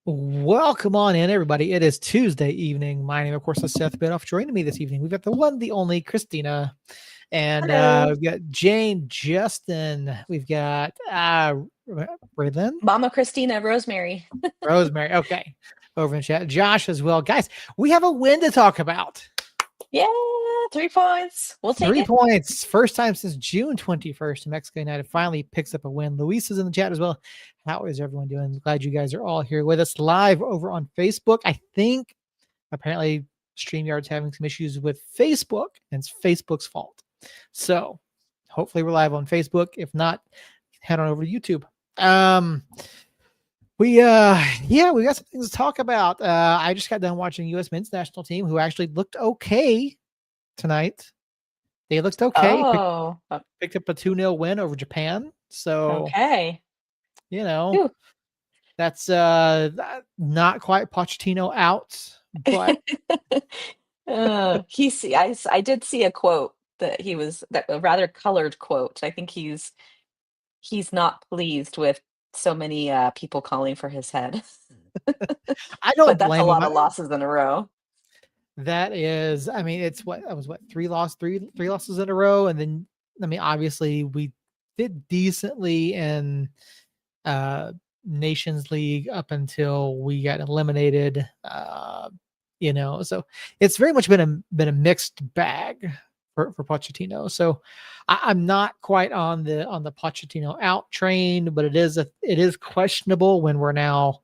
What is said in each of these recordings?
Welcome on in, everybody. It is Tuesday evening. My name, of course, is Seth Bidoff. Joining me this evening, we've got the one, the only Christina, and Hello, we've got Jane, Justin. We've got Raylan, Mama Christina, Rosemary. Rosemary. Okay, over in chat, Josh as well, guys. We have a win to talk about. Yeah, 3 points. We'll take 3 it. points. First time since June 21st. Mexico United finally picks up a win. Luis is in the chat as well. How is everyone doing? Glad you guys are all here with us live over on Facebook. I think apparently StreamYard's having some issues with Facebook, and it's Facebook's fault. So hopefully we're live on Facebook. If not, head on over to YouTube. We got some things to talk about. I just got done watching US men's national team, who actually looked okay tonight. They looked okay. Oh, Picked up a 2-0 win over Japan. So, okay. Phew. that's not quite Pochettino out, but I did see a quote that a rather colored quote. I think he's not pleased with so many people calling for his head, I but don't that's a blame him. lot of losses in a row. That is, I mean, it's three losses in a row, and then I mean, obviously we did decently in Nations League up until we got eliminated. So it's very much been a mixed bag for Pochettino. So I'm not quite on the Pochettino out train, but it is questionable when we're now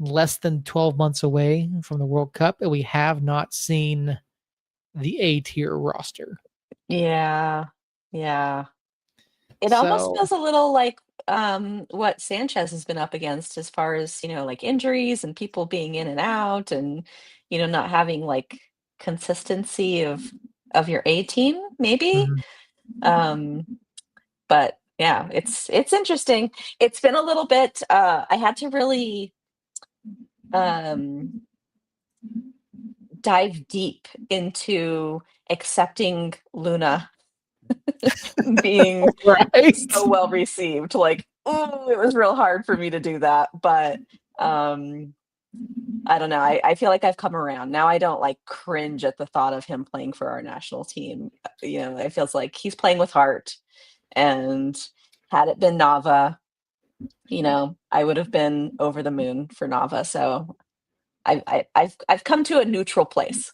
less than 12 months away from the World Cup, and we have not seen the A-tier roster. Yeah, yeah. It almost So feels a little like what Sanchez has been up against as far as, like injuries and people being in and out and, not having like consistency of your A team, maybe. mhm. Um, but yeah, it's interesting. It's been a little bit I had to really um dive deep into accepting Luna being Right. so well received. Like, oh, it was real hard for me to do that, but I don't know. I feel like I've come around. Now I don't like cringe at the thought of him playing for our national team. It feels like he's playing with heart. And had it been Nava, I would have been over the moon for Nava. So I've come to a neutral place.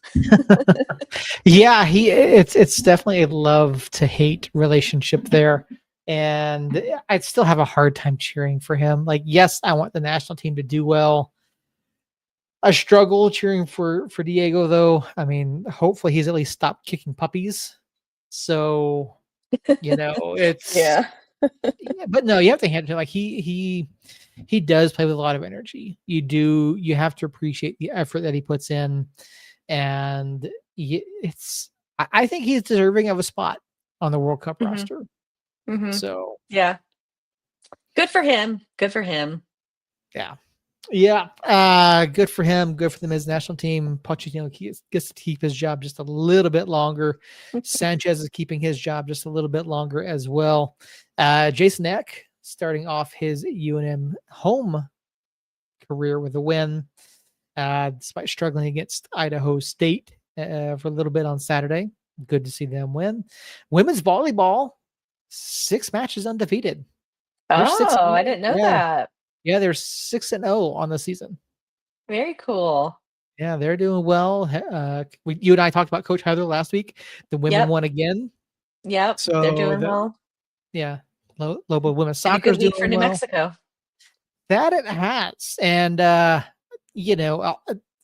Yeah, it's definitely a love to hate relationship there. And I'd still have a hard time cheering for him. Like, yes, I want the national team to do well. I struggle cheering for Diego, though. I mean, hopefully he's at least stopped kicking puppies. So, it's Yeah. yeah, but no, you have to hand it to him. Like he does play with a lot of energy. You have to appreciate the effort that he puts in, and I think he's deserving of a spot on the World Cup Hmm. roster. Hmm. So Yeah. Good for him. Good for him. yeah. Yeah, good for him. Good for the men's national team. Pochettino gets to keep his job just a little bit longer. Sanchez is keeping his job just a little bit longer as well. Jason Eck starting off his UNM home career with a win, despite struggling against Idaho State for a little bit on Saturday. Good to see them win. Women's volleyball, 6 matches undefeated. They're 6 Oh, I 0. didn't know Yeah. that. Yeah, they're 6-0 on the season. Very cool. Yeah, they're doing well. You and I talked about Coach Heather last week. The women Yep. won again. Yep. They're So doing well. yeah, Lobo women's Been a soccer good is week for doing New well. Mexico. That it has, and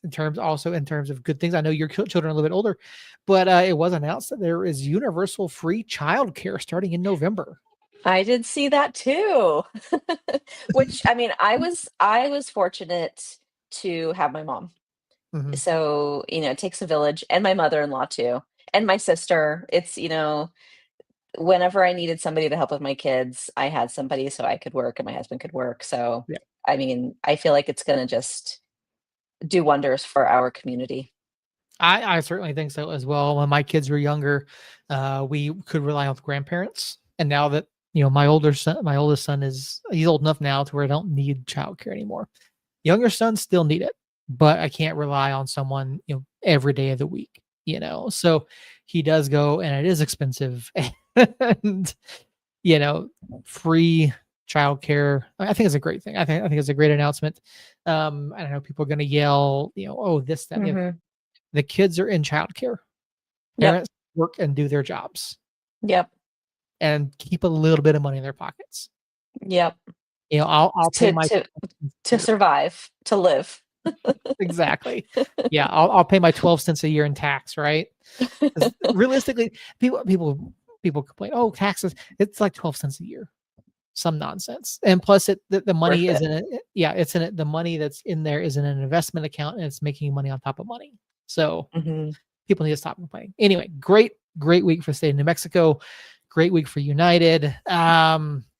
in terms of good things. I know your children are a little bit older, but it was announced that there is universal free childcare starting in November. I did see that too. Which I mean, I was fortunate to have my mom. Mhm. So, it takes a village and my mother-in-law too, and my sister. Whenever I needed somebody to help with my kids, I had somebody so I could work and my husband could work. So, Yeah, I mean, I feel like it's gonna just do wonders for our community. I certainly think so as well. When my kids were younger, we could rely on grandparents, and now that my oldest son he's old enough now to where I don't need childcare anymore. Younger sons still need it, but I can't rely on someone, every day of the week, So he does go, and it is expensive, and free childcare. I think it's a great thing. I think it's a great announcement. I don't know, people are going to yell, oh, this, that, and the other. Mhm. The kids are in childcare. Yep. Parents work and do their jobs Yep. and keep a little bit of money in their pockets. Yep. I'll pay my To survive, to live. exactly. Yeah, I'll pay my 12 cents a year in tax, right? 'Cause realistically, people complain, oh, taxes, it's like 12 cents a year. Some nonsense. And plus the money Worth is in it. Yeah, it's in it. The money that's in there is in an investment account, and it's making money on top of money. So Mhm. people need to stop complaining. Anyway, great week for the state of New Mexico. Great week for United.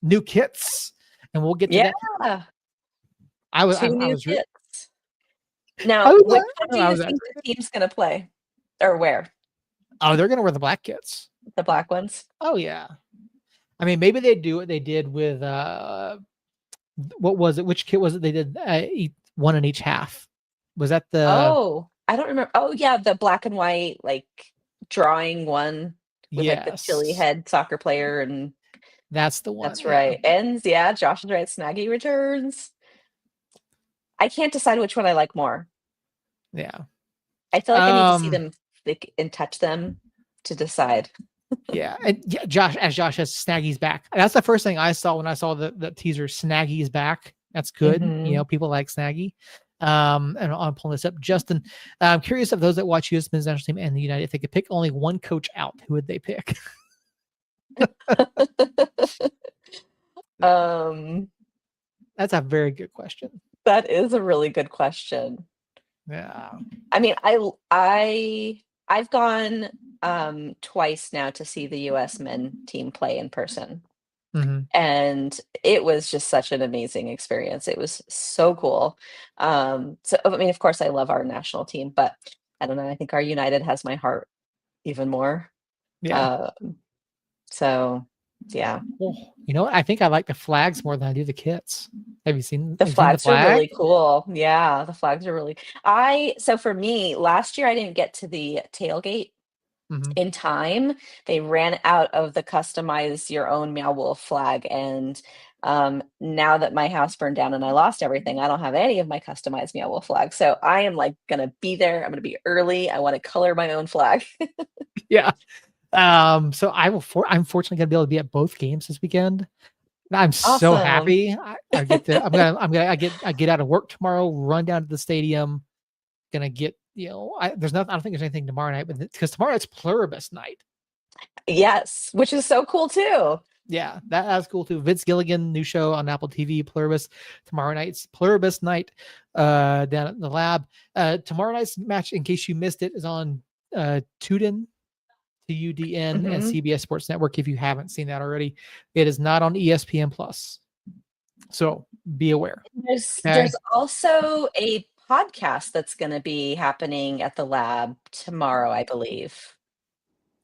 New kits, and we'll get to that. Yeah. I was 2 I new was re- kits. Now, I was which one do I you was think the team's gonna play or wear? Oh, they're gonna wear the black kits. The black ones? Oh yeah. I mean, maybe they do what they did with what was it? Which kit was it? They did one in each half. Was that the Oh, I don't remember. Oh, yeah, the black and white, like, drawing one with, like, the chili yes? head soccer player, and That's the one. that's Yeah. right. Ends, yeah, Josh is right, Snaggy returns. I can't decide which one I like more. Yeah. I feel like I need to see Um. them, like, and touch them to decide. Yeah. And yeah, Josh has Snaggy's back. That's the first thing I saw when I saw the teaser. Snaggy's back. That's good. Mhm. People like Snaggy. And I'm pulling this up. Justin, I'm curious of those that watch U.S. men's national team and the United, if they could pick only one coach out, who would they pick? Um, That's a very good question. that is a really good question. Yeah. I mean, I've gone, twice now to see the US men team play in person, hmm and it was just such an amazing experience. It was so cool. So, I mean, of course, I love our national team, but I don't know, I think our United has my heart even more. Yeah. Um, so, yeah. Well, what? I think I like the flags more than I do the kits. The Have you seen the flags are flag? really cool. Yeah, the flags are really so for me, last year I didn't get to the tailgate hmm in time. They ran out of the customize your own Meow Wolf flag, and now that my house burned down and I lost everything, I don't have any of my customized Meow Wolf flags. So I am like gonna be there. I'm gonna be early. I want to color my own flag. Yeah. So I'm fortunately gonna be able to be at both games this weekend. I'm so Awesome. happy. I get to. I get out of work tomorrow. Run down to the stadium. Gonna get. There's nothing. I don't think there's anything tomorrow night, but because tomorrow it's Pluribus night. Yes, which is so cool too. Yeah, that's cool too. Vince Gilligan, new show on Apple TV, Pluribus. Tomorrow night's Pluribus night down at the lab. Tomorrow night's match, in case you missed it, is on Tudin, TUDN, and Mhm. CBS Sports Network. If you haven't seen that already, it is not on ESPN Plus. So be aware. There's also a podcast that's gonna be happening at the lab tomorrow, I believe.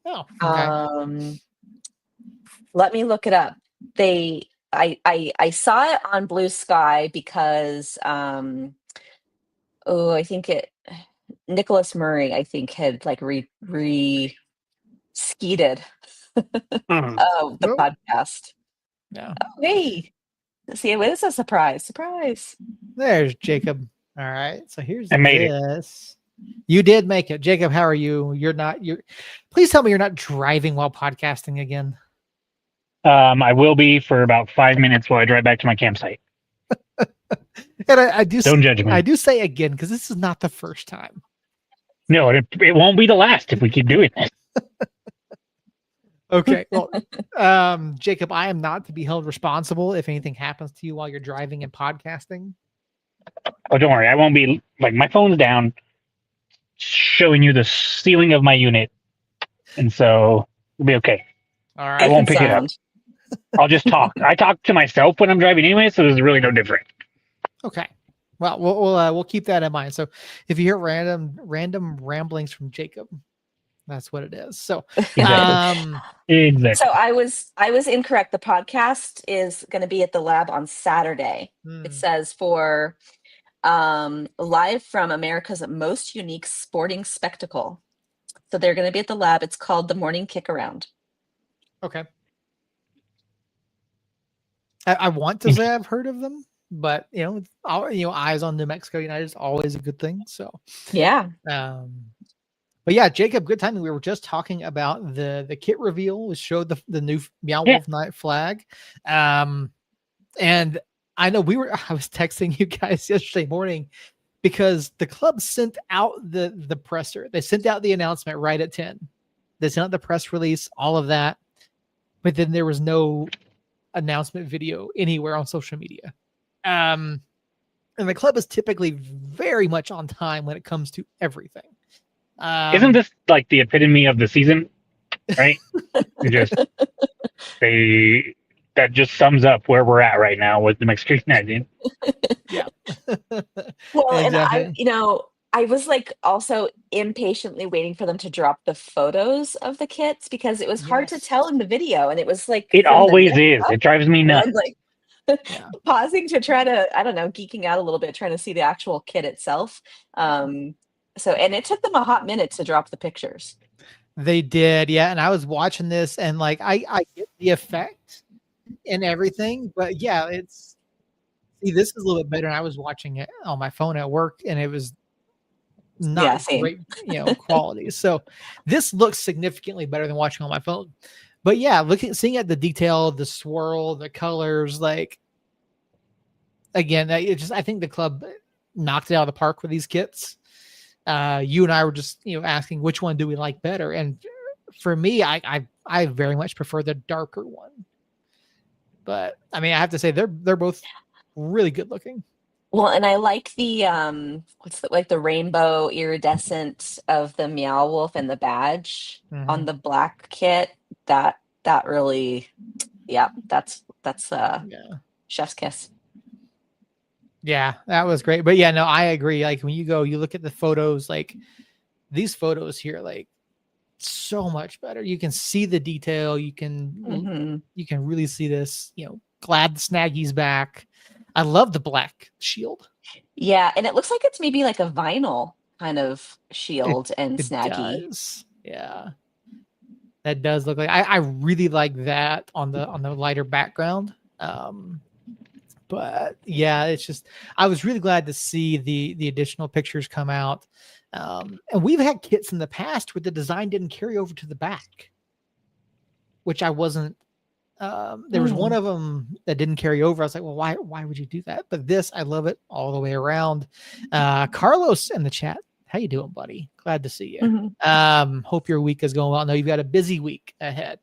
Oh, okay. Um, let me look it up. I saw it on Blue Sky because, oh, I think it Nicholas Murray, I think, had, like, skeeted, the Well, podcast. yeah. Oh, hey. See, it was a surprise, surprise. There's Jacob. All right. So here's I made it. this. You did make it. Jacob, how are you? Please tell me you're not driving while podcasting again. I will be for about 5 minutes while I drive back to my campsite. And I do Don't judge me. I do say again, because this is not the first time. No, it won't be the last if we keep doing this. Okay. Well, Jacob, I am not to be held responsible if anything happens to you while you're driving and podcasting. Oh, don't worry. I won't be like my phone's down, showing you the ceiling of my unit, and so it'll be okay. All I right. won't pick it up. Sound. I'll just talk. I talk to myself when I'm driving anyway, so there's really no difference. Okay. Well, we'll keep that in mind. So if you hear random ramblings from Jacob, that's what it is. So Exactly. Exactly. So I was incorrect. The podcast is gonna be at the lab on Saturday. hmm, It says for live from America's most unique sporting spectacle. So they're going to be at the lab. It's called the Morning Kick Around. Okay. I want to say I've heard of them, but eyes on New Mexico United is always a good thing. So Yeah. But yeah, Jacob, good timing. We were just talking about the kit reveal. We showed the new Meow Wolf Night flag. And I know I was texting you guys yesterday morning because the club sent out the presser. They sent out the announcement right at 10. They sent out the press release, all of that. But then there was no announcement video anywhere on social media. And the club is typically very much on time when it comes to everything. Isn't this like the epitome of the season, right? That just sums up where we're at right now with the Mexican United. Yeah. Well, exactly. And I was like also impatiently waiting for them to drop the photos of the kits because it was hard to tell in the video, and it was like it always is. It drives me nuts. Like pausing to try to, I don't know, geeking out a little bit, trying to see the actual kit itself. And it took them a hot minute to drop the pictures. They did, yeah. And I was watching this, and like I get the effect and everything, but yeah, this is a little bit better. And I was watching it on my phone at work, and it was not great, quality. So this looks significantly better than watching on my phone. But yeah, seeing at the detail, the swirl, the colors, like again, I think the club knocked it out of the park with these kits. You and I were just asking which one do we like better, and for me, I very much prefer the darker one. But I mean, I have to say they're both really good looking. Well, and I like the the rainbow iridescent of the Meow Wolf and the badge on the black kit. That really, that's chef's kiss. Yeah, that was great. But yeah, no, I agree. Like when you look at the photos, like these photos here, like so much better. You can see the detail. You can really see this. Glad Snaggy's back. I love the black shield. Yeah, and it looks like it's maybe like a vinyl kind of shield and Snaggy. Does. Yeah, that does look like. I really like that on the lighter background. But yeah, it's just I was really glad to see the additional pictures come out. And we've had kits in the past where the design didn't carry over to the back, which I wasn't. There was one of them that didn't carry over. I was like, well, why would you do that? But this, I love it all the way around. Carlos in the chat, how you doing, buddy? Glad to see you. Hope your week is going well. I know you've got a busy week ahead.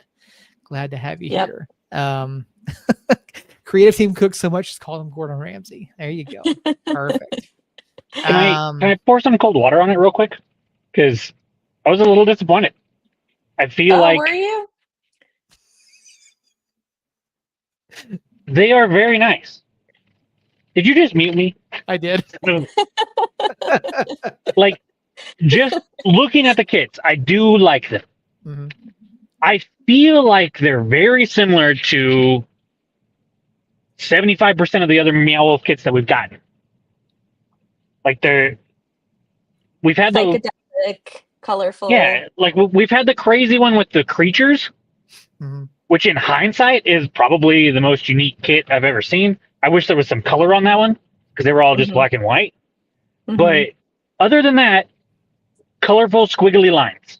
Glad to have you here. Creative team cooks so much, just call him Gordon Ramsay. There you go. Perfect. Can I pour some cold water on it real quick? Because I was a little disappointed. I feel like. Were you? They are very nice. Did you just mute me? I did. Like, just looking at the kits, I do like them. Mm-hmm. I feel like they're very similar to 75% of the other Meow Wolf kits that we've gotten. Like we've had psychedelic, colorful. Yeah, like we've had the crazy one with the creatures, which in hindsight is probably the most unique kit I've ever seen. I wish there was some color on that one because they were all just black and white. But other than that, colorful squiggly lines.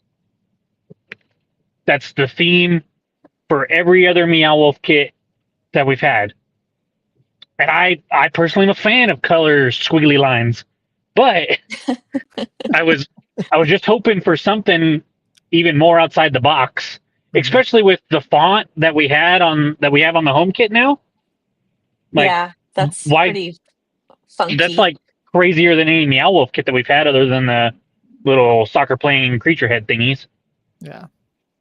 That's the theme for every other Meow Wolf kit that we've had. And I personally am a fan of color squiggly lines, but I was just hoping for something even more outside the box, especially with the font that we have on the home kit now. Like, yeah, that's pretty funky. That's like crazier than any Meow Wolf kit that we've had, other than the little soccer playing creature head thingies. Yeah.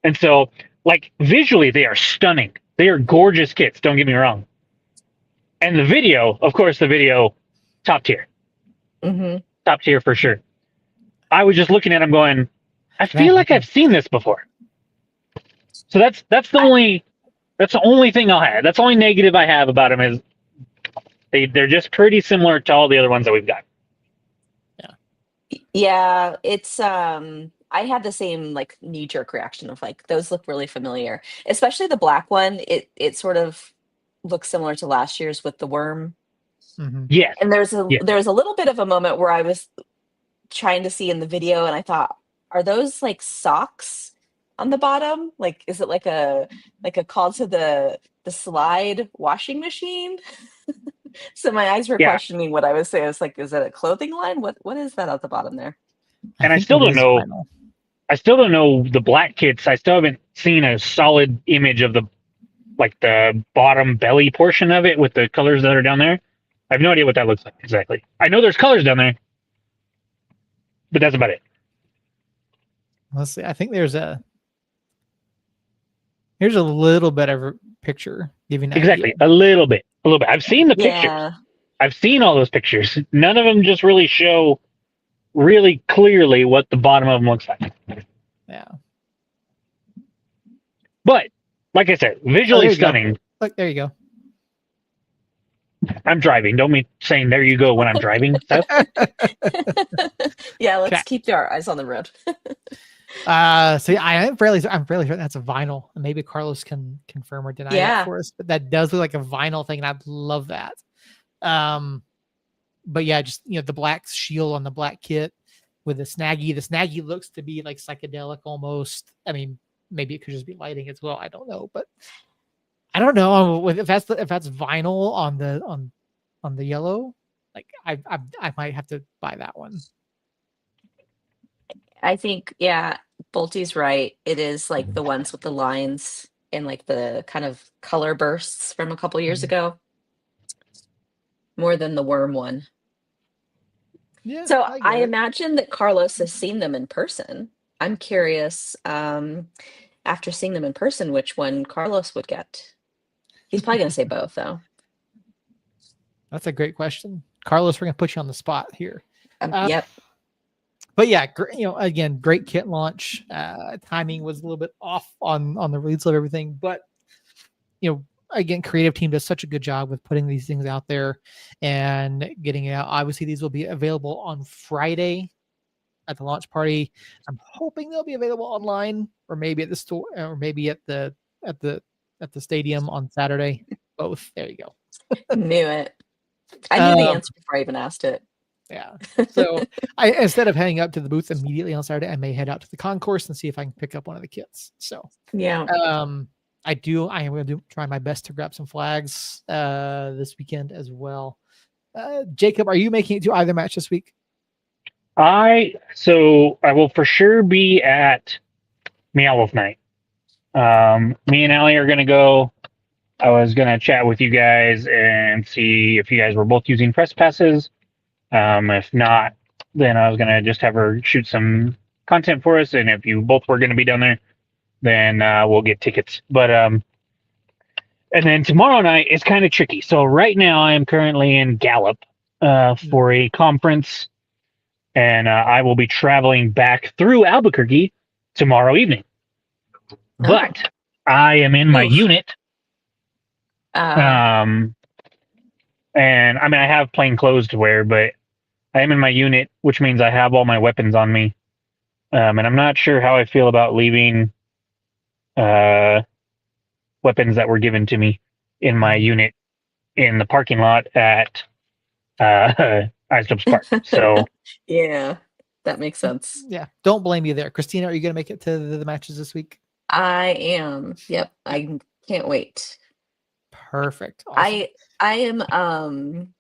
And so, like, visually, they are stunning. They are gorgeous kits. Don't get me wrong. And the video, of course, top tier. Top tier for sure. I was just looking at them going, I feel like I've seen this before. So that's the only thing I'll have. That's the only negative I have about them is they're just pretty similar to all the other ones that we've got. Yeah, it's I had the same like knee jerk reaction of like those look really familiar. Especially the black one. It sort of looks similar to last year's with the worm. Hmm. Yes. And Yes. there's a little bit of a moment where I was trying to see in the video and I thought, are those like socks on the bottom? Like is it like a call to the slide washing machine? So my eyes were Yeah. questioning what I was saying. I was like, is that a clothing line? What is that at the bottom there? And I think still it don't is know. vinyl. I still don't know the black kits. I still haven't seen a solid image of the bottom belly portion of it with the colors that are down there. I have no idea what that looks like exactly. I know there's colors down there, but that's about it. Let's see. I think here's a little bit of a picture giving an Exactly. idea. A little bit. I've seen the pictures. Yeah. I've seen all those pictures. None of them just really show really clearly what the bottom of them looks like. Yeah. But like I said, Oh, visually there you go. stunning. Look, there you go. I'm driving. Don't mean saying there you go when I'm driving stuff. Yeah, let's Okay. keep our eyes on the road. So yeah, I'm fairly certain that's a vinyl. And maybe Carlos can confirm or deny Yeah. that for us. But that does look like a vinyl thing, and I'd love that. But yeah, just the black shield on the black kit with the snaggy. The snaggy looks to be like psychedelic almost. I mean, maybe it could just be lighting as well. I don't know, but I don't know if that's vinyl on the yellow. Like I might have to buy that one. I think, yeah, Bolty's right. It is like the ones with the lines and like the kind of color bursts from a couple years Mhm. ago. More than the worm one. Yeah. So I get I it. imagine that Carlos has seen them in person. I'm curious, after seeing them in person, which one Carlos would get. He's probably gonna say both though. That's a great question, Carlos. We're gonna put you on the spot here. Yep. But yeah, again, great kit launch. Timing was a little bit off on the release of everything, but again, creative team does such a good job with putting these things out there and getting it out. Obviously, these will be available on Friday at the launch party. I'm hoping they'll be available online, or maybe at the store, or maybe at the stadium on Saturday. Both. There you go. Knew it. I knew the Um, answer before I even asked it. Yeah. So I instead of heading up to the booth immediately on Saturday, I may head out to the concourse and see if I can pick up one of the kits. So Yeah. I am going to try my best to grab some flags this weekend as well. Jacob, are you making it to either match this week? I will for sure be at Meow Wolf Night. Me and Allie are gonna go. I was gonna chat with you guys and see if you guys were both using press passes. If not, then I was gonna just have her shoot some content for us, and if you both were gonna be down there, then we'll get tickets. But and then tomorrow night is kind of tricky. So right now I am currently in Gallup for a conference, and I will be traveling back through Albuquerque tomorrow evening. But I am in my Oof. unit. And I mean, I have plain clothes to wear, but I am in my unit, which means I have all my weapons on me. And I'm not sure how I feel about leaving weapons that were given to me in my unit in the parking lot at Isotopes Park. So Yeah, that makes sense. Yeah. Don't blame you there. Christina, are you going to make it to the matches this week? I am. Yep. I can't wait. Perfect. Awesome. I am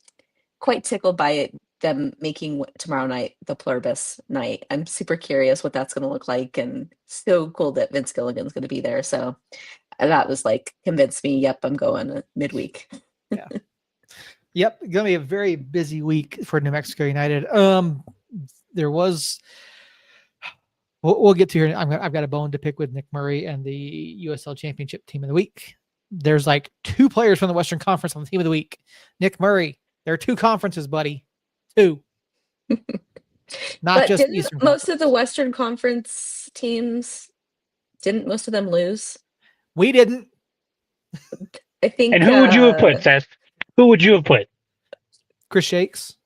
quite tickled by it, them making tomorrow night the Pluribus night. I'm super curious what that's going to look like, and so cool that Vince Gilligan's going to be there. So that was like convinced me. Yep, I'm going midweek. Yep, going to be a very busy week for New Mexico United. There was. We'll get to here. I've got a bone to pick with Nick Murray and the USL Championship Team of the Week. There's like 2 players from the Western Conference on the Team of the Week. Nick Murray. There are 2 conferences, buddy. 2. Not But just didn't Eastern. most of the Western Conference teams, didn't most of them lose? We didn't. I think. and who would you have put, Seth? Who would you have put? Chris Shakes.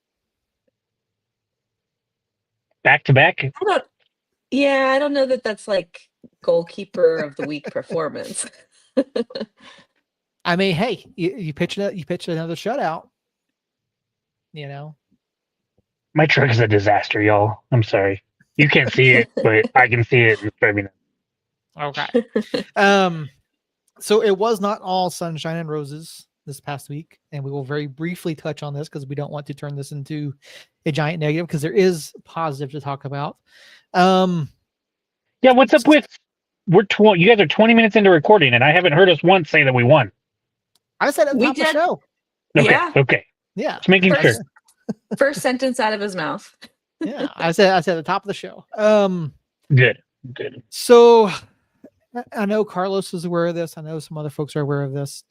back to back. I don't. Yeah, I don't know that that's like goalkeeper of the week performance. I mean, hey, you pitch another shutout. You know, My truck is a disaster, y'all. I'm sorry. You can't see it, but I can see it. It's driving me nuts. okay. So it was not all sunshine and roses this past week, and we will very briefly touch on this because we don't want to turn this into a giant negative because there is positive to talk about. Yeah, what's up with you guys are 20 minutes into recording and I haven't heard us once say that we won. I said at the We top of the did. show. Okay, Yeah. okay. Yeah. Just making sure. First sentence out of his mouth. Yeah. I said at the top of the show. Good. So I know Carlos is aware of this. I know some other folks are aware of this.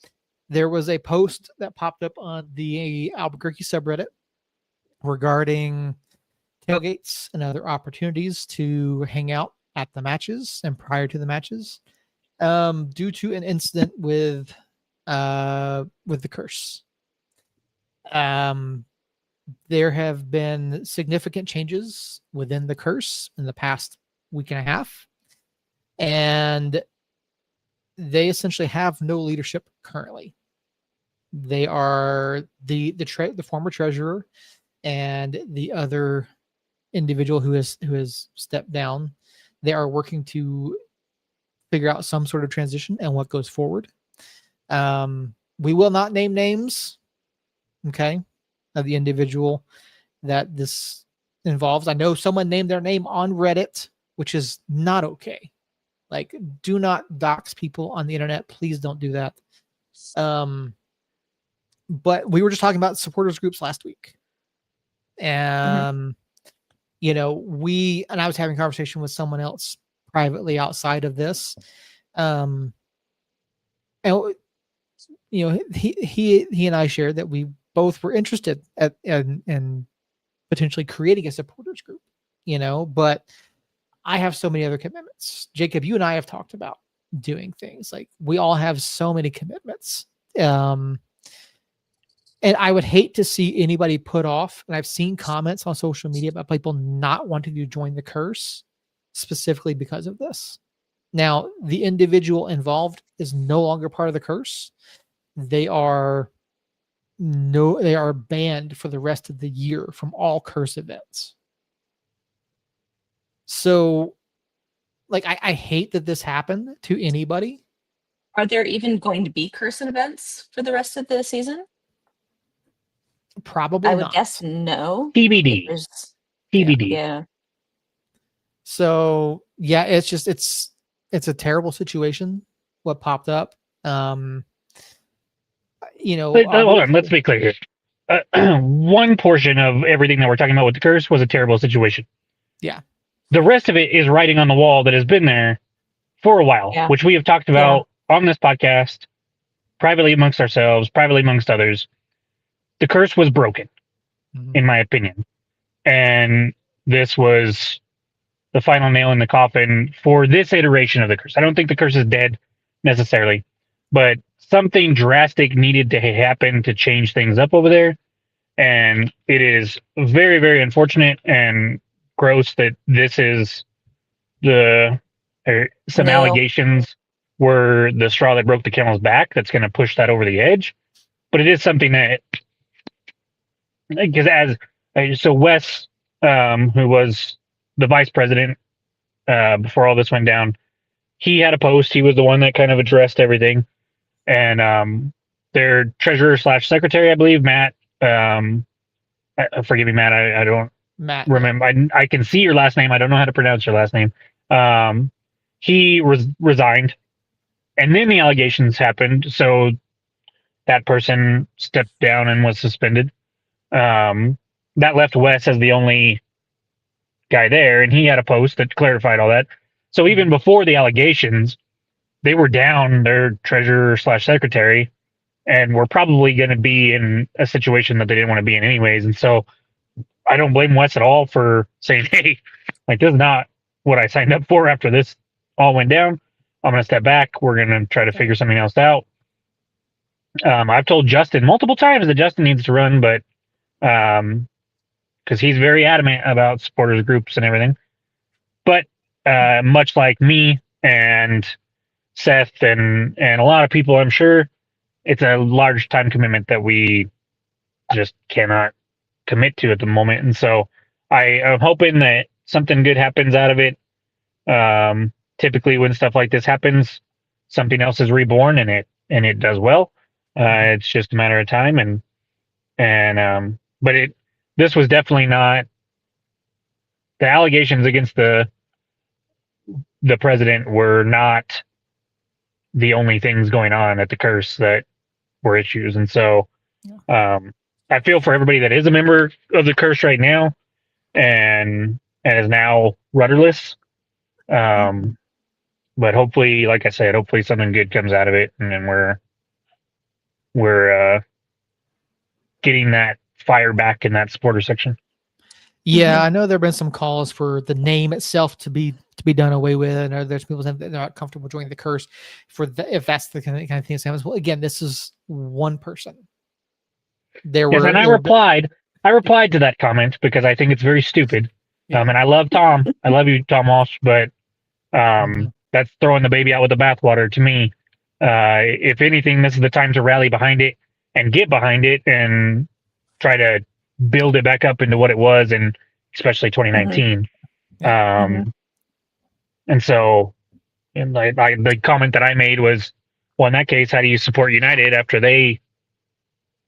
There was a post that popped up on the Albuquerque subreddit regarding tailgates and other opportunities to hang out at the matches and prior to the matches, due to an incident with the curse. There have been significant changes within the curse in the past week and a half, and they essentially have no leadership currently. They are the former treasurer and the other individual who has stepped down. They are working to figure out some sort of transition and what goes forward. We will not name names, okay, of the individual that this involves. I know someone named their name on Reddit, which is not okay. Like, do not dox people on the internet. Please don't do that. But we were just talking about supporters groups last week. You know, I was having a conversation with someone else privately outside of this. And you know, he and I shared that we both were interested in potentially creating a supporters group, you know, but I have so many other commitments. Jacob, you and I have talked about doing things. Like, we all have so many commitments. And I would hate to see anybody put off. And I've seen comments on social media about people not wanting to join the curse specifically because of this. Now, the individual involved is no longer part of the curse. They are banned for the rest of the year from all curse events. So, like, I hate that this happened to anybody. Are there even going to be curse events for the rest of the season? Probably I would not. guess no. TBD. TBD. Yeah. So yeah, it's a terrible situation what popped up. You know, But, hold on, let's be clear here. One portion of everything that we're talking about with the curse was a terrible situation. Yeah. The rest of it is writing on the wall that has been there for a while, Yeah. which we have talked about on this podcast, privately amongst ourselves, privately amongst others. The curse was broken, in my opinion. And this was the final nail in the coffin for this iteration of the curse. I don't think the curse is dead necessarily, but something drastic needed to happen to change things up over there. And it is very, very unfortunate and gross that this is some allegations were the straw that broke the camel's back that's going to push that over the edge. But it is something that, because so Wes, who was the vice president before all this went down, he had a post. He was the one that kind of addressed everything. And their treasurer / secretary, I believe, Matt, forgive me, Matt, I don't remember. I can see your last name. I don't know how to pronounce your last name. He resigned, and then the allegations happened. So that person stepped down and was suspended. That left Wes as the only guy there, and he had a post that clarified all that. So even before the allegations, they were down their treasurer / secretary, and were probably going to be in a situation that they didn't want to be in anyways. And so I don't blame Wes at all for saying, hey, like, this is not what I signed up for after this all went down. I'm going to step back. We're going to try to figure something else out. I've told Justin multiple times that Justin needs to run, but because he's very adamant about supporters groups and everything. But much like me and Seth and a lot of people, I'm sure it's a large time commitment that we just cannot commit to at the moment. And so I am hoping that something good happens out of it. Typically when stuff like this happens, something else is reborn and it does well. It's just a matter of time. But this was definitely not the allegations against the president were not the only things going on at the Curse that were issues. And so I feel for everybody that is a member of the Curse right now and is now rudderless. But hopefully, like I said, hopefully something good comes out of it, and then we're getting that fire back in that supporter section. Yeah, I know there have been some calls for the name itself to be done away with. I know there's people saying that they're not comfortable joining the Curse if that's the kind of thing that happens. Well, again, this is one person. And I replied to that comment because I think it's very stupid. Yeah. And I love Tom. I love you, Tom Walsh, but that's throwing the baby out with the bathwater to me. If anything, this is the time to rally behind it and get behind it and try to build it back up into what it was, and especially 2019. And so, the comment that I made was, well, in that case, how do you support United after they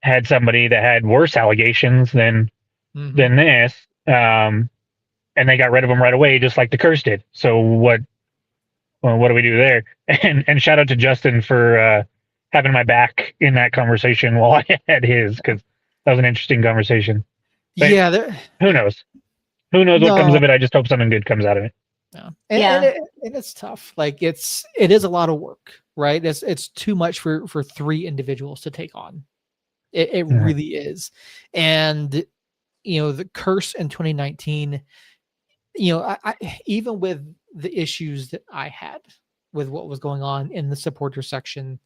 had somebody that had worse allegations than this, and they got rid of them right away, just like the Curse did. So what do we do there? And shout out to Justin for having my back in that conversation while I had his, because that was an interesting conversation. But who knows? Who knows what comes of it? I just hope something good comes out of it. And it's tough. Like it is a lot of work, right? It's too much for 3 individuals to take on. It really is. And the Curse in 2019, I even with the issues that I had with what was going on in the supporter section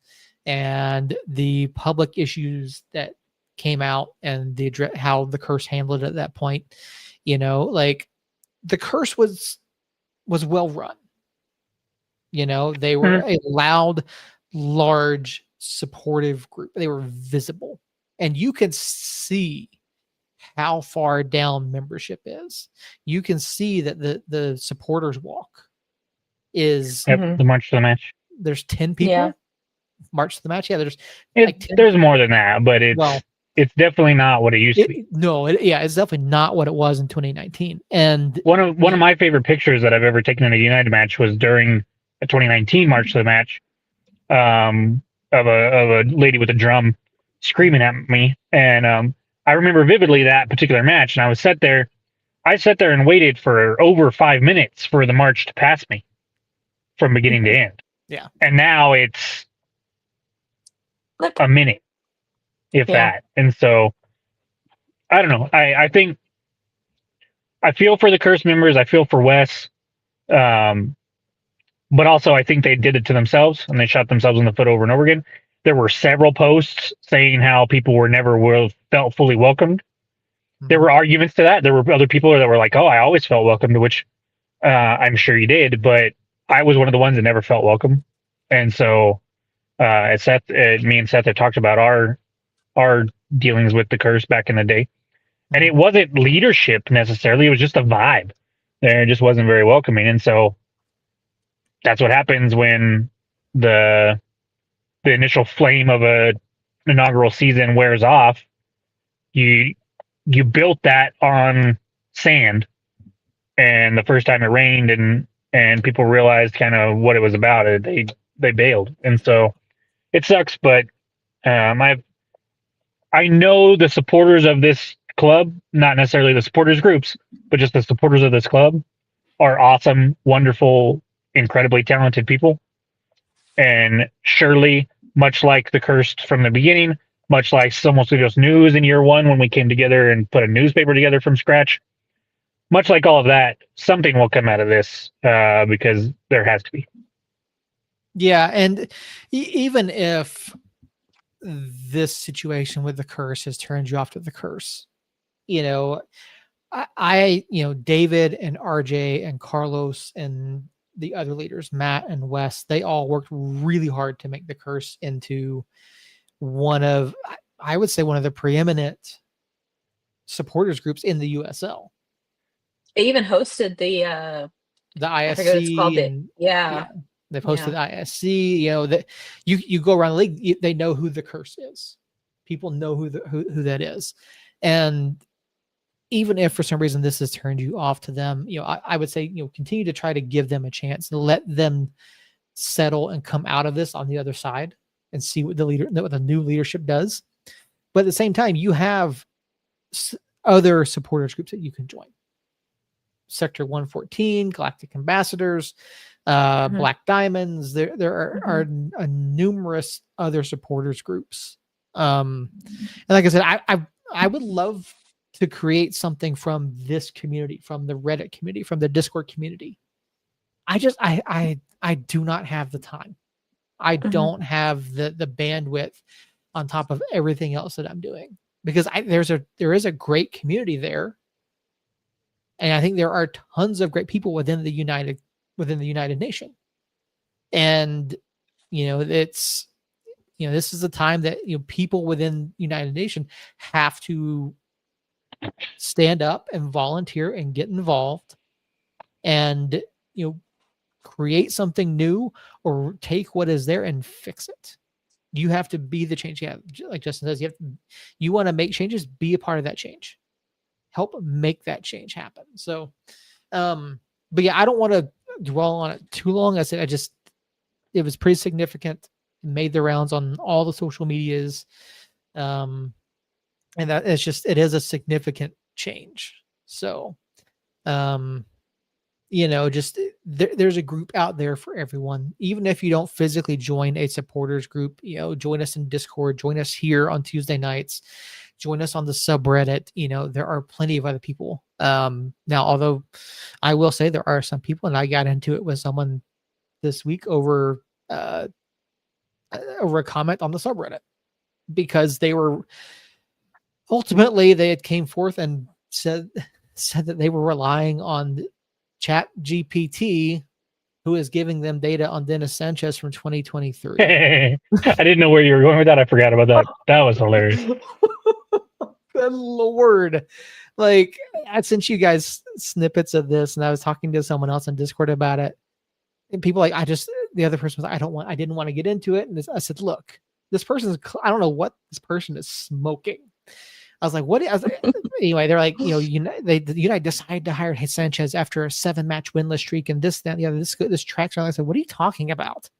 and the public issues that came out and how the Curse handled it at that point, like the Curse was well run. They were a loud, large, supportive group. They were visible, and you can see how far down membership is. You can see that the supporters walk is the March to the Match. There's 10 people march to the match. Yeah, there's there's more than that, but it's definitely not what it used to be. No, it's definitely not what it was in 2019. And one of my favorite pictures that I've ever taken in a United match was during a 2019 March to the Match, of a lady with a drum screaming at me, and I remember vividly that particular match. And I sat there and waited for over 5 minutes for the march to pass me from beginning to end. Yeah, and now it's a minute, if that. And so I don't know. I think I feel for the Curse members. I feel for Wes. But also I think they did it to themselves and they shot themselves in the foot over and over again. There were several posts saying how people felt fully welcomed. There were arguments to that. There were other people that were like, oh, I always felt welcome, to which I'm sure you did, but I was one of the ones that never felt welcome. And so me and Seth have talked about our dealings with the Curse back in the day. And it wasn't leadership necessarily. It was just a vibe. It just wasn't very welcoming. And so that's what happens when the initial flame of a inaugural season wears off. You built that on sand, and the first time it rained and people realized kind of what it was about, they bailed. And so it sucks, but I know the supporters of this club, not necessarily the supporters groups, but just the supporters of this club are awesome, wonderful, incredibly talented people. And surely, much like the Cursed from the beginning, much like Somos Studios News in year one when we came together and put a newspaper together from scratch, much like all of that, something will come out of this because there has to be. Yeah, and even if this situation with the Curse has turned you off to the Curse, David and RJ and Carlos and the other leaders, Matt and Wes, they all worked really hard to make the Curse into I would say one of the preeminent supporters groups in the USL. They even hosted the ISC, I forget what it's called. yeah, they've hosted the ISC. That you go around the league, they know who the Curse is. People know who that is, and even if for some reason this has turned you off to them, I would say continue to try to give them a chance and let them settle and come out of this on the other side and see what the new leadership does. But at the same time, you have other supporters groups that you can join. Sector 114, Galactic Ambassadors, Black Diamonds. There are numerous other supporters groups. And like I said, I would love to create something from this community, from the Reddit community, from the Discord community. I do not have the time. I don't have the bandwidth on top of everything else that I'm doing, because there is a great community there. And I think there are tons of great people within the United Nation. And, this is the time that, people within United Nation have to stand up and volunteer and get involved and, create something new or take what is there and fix it. You have to be the change. Yeah. Like Justin says, you want to make changes, be a part of that change. Help make that change happen. So, but yeah, I don't want to dwell on it too long. I said, it was pretty significant. It made the rounds on all the social medias. And that it is a significant change. So, there's a group out there for everyone. Even if you don't physically join a supporters group, join us in Discord, join us here on Tuesday nights, join us on the subreddit. There are plenty of other people. Now, although I will say there are some people, and I got into it with someone this week over a comment on the subreddit, because they had came forth and said that they were relying on Chat GPT, who is giving them data on Dennis Sanchez from 2023. I didn't know where you were going with that. I forgot about that. That was hilarious. Good Lord. Like, I sent you guys snippets of this, and I was talking to someone else on Discord about it. And people the other person was like, I didn't want to get into it. And I said, look, I don't know what this person is smoking. I was like, what? Anyway, they're like, United decided to hire Sanchez after a 7-match winless streak and this, that, and the other. This tracks around. I said, what are you talking about?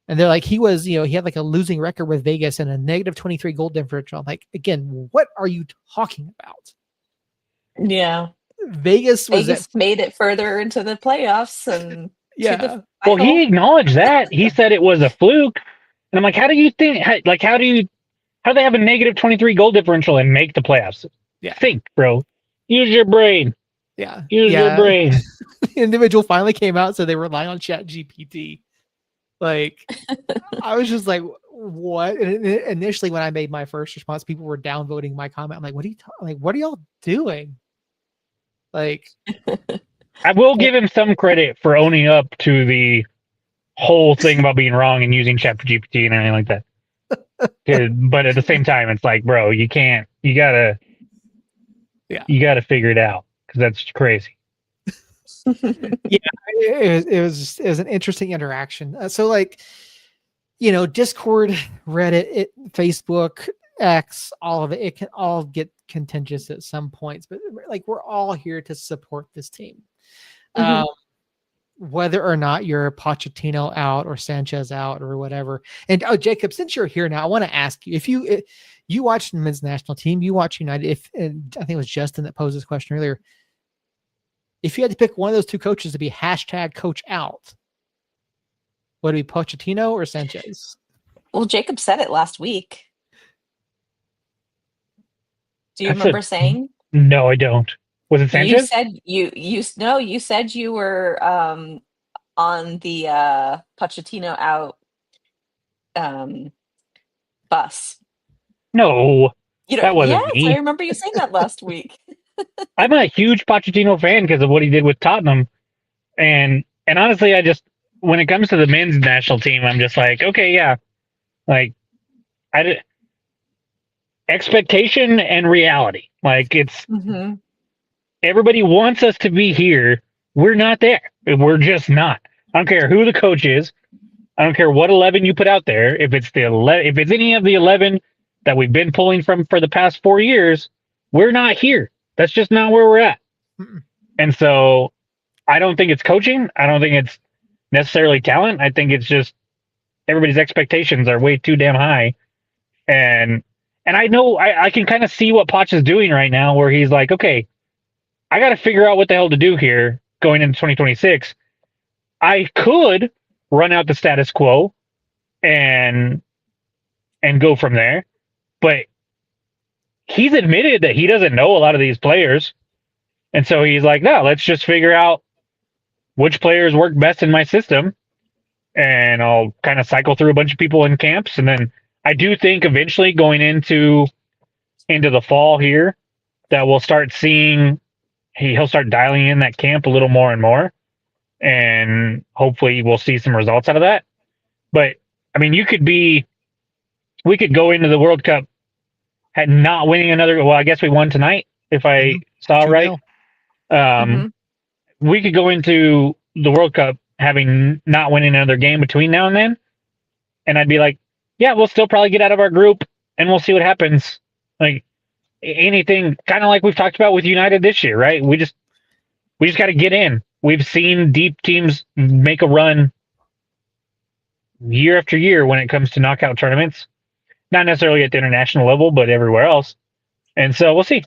And they're like, he had like a losing record with Vegas and a negative 23 goal differential. I'm like, again, what are you talking about? Yeah. Vegas made it further into the playoffs. And yeah. Well, he acknowledged that. He said it was a fluke. And I'm like, how do they have a negative 23 goal differential and make the playoffs? Yeah. Think, bro. Use your brain. Yeah. Use your brain. The individual finally came out, so they rely on Chat GPT. Like, I was just like, what? And initially, when I made my first response, people were downvoting my comment. I'm like, what are y'all doing? Like, I will give him some credit for owning up to the whole thing about being wrong and using ChatGPT and everything like that. But at the same time, it's like, bro, you gotta figure it out, because that's crazy. Yeah, it was an interesting interaction. So, like, Discord, Reddit, Facebook, X, all of it can all get contentious at some points, but like, we're all here to support this team. Whether or not you're Pochettino out or Sanchez out or whatever. And Jacob, since you're here now, I want to ask you, if you watch the men's national team, you watch United, and I think it was Justin that posed this question earlier. If you had to pick one of those two coaches to be #coach out, would it be Pochettino or Sanchez? Well, Jacob said it last week. Do you remember saying? No, I don't. Was it Sanchez? You said you were on the Pochettino out bus. No, that wasn't me. I remember you saying that last week. I'm a huge Pochettino fan because of what he did with Tottenham, and honestly, I just when it comes to the men's national team, I'm just like, okay, yeah, like expectation and reality. Like it's Mhm. everybody wants us to be here. We're not there. We're just not. I don't care who the coach is. I don't care what 11 you put out there. If it's if it's any of the 11 that we've been pulling from for the past 4 years, we're not here. That's just not where we're at. Mm-mm. And so I don't think it's coaching. I don't think it's necessarily talent. I think it's just everybody's expectations are way too damn high. And I know I can kind of see what Potch is doing right now, where he's like, okay, I got to figure out what the hell to do here going into 2026. I could run out the status quo and go from there, but he's admitted that he doesn't know a lot of these players, and so he's like, no, let's just figure out which players work best in my system, and I'll kind of cycle through a bunch of people in camps, and then I do think eventually going into the fall here that we'll start seeing he'll start dialing in that camp a little more and more, and hopefully we'll see some results out of that. But I mean, we could go into the World Cup not winning another. Well, I guess we won tonight, if I saw right. 2-0. We could go into the World Cup having not winning another game between now and then, and I'd be like, yeah, we'll still probably get out of our group, and we'll see what happens. Like anything, kind of like we've talked about with United this year, right? We just got to get in. We've seen deep teams make a run year after year when it comes to knockout tournaments. Not necessarily at the international level, but everywhere else. And so we'll see.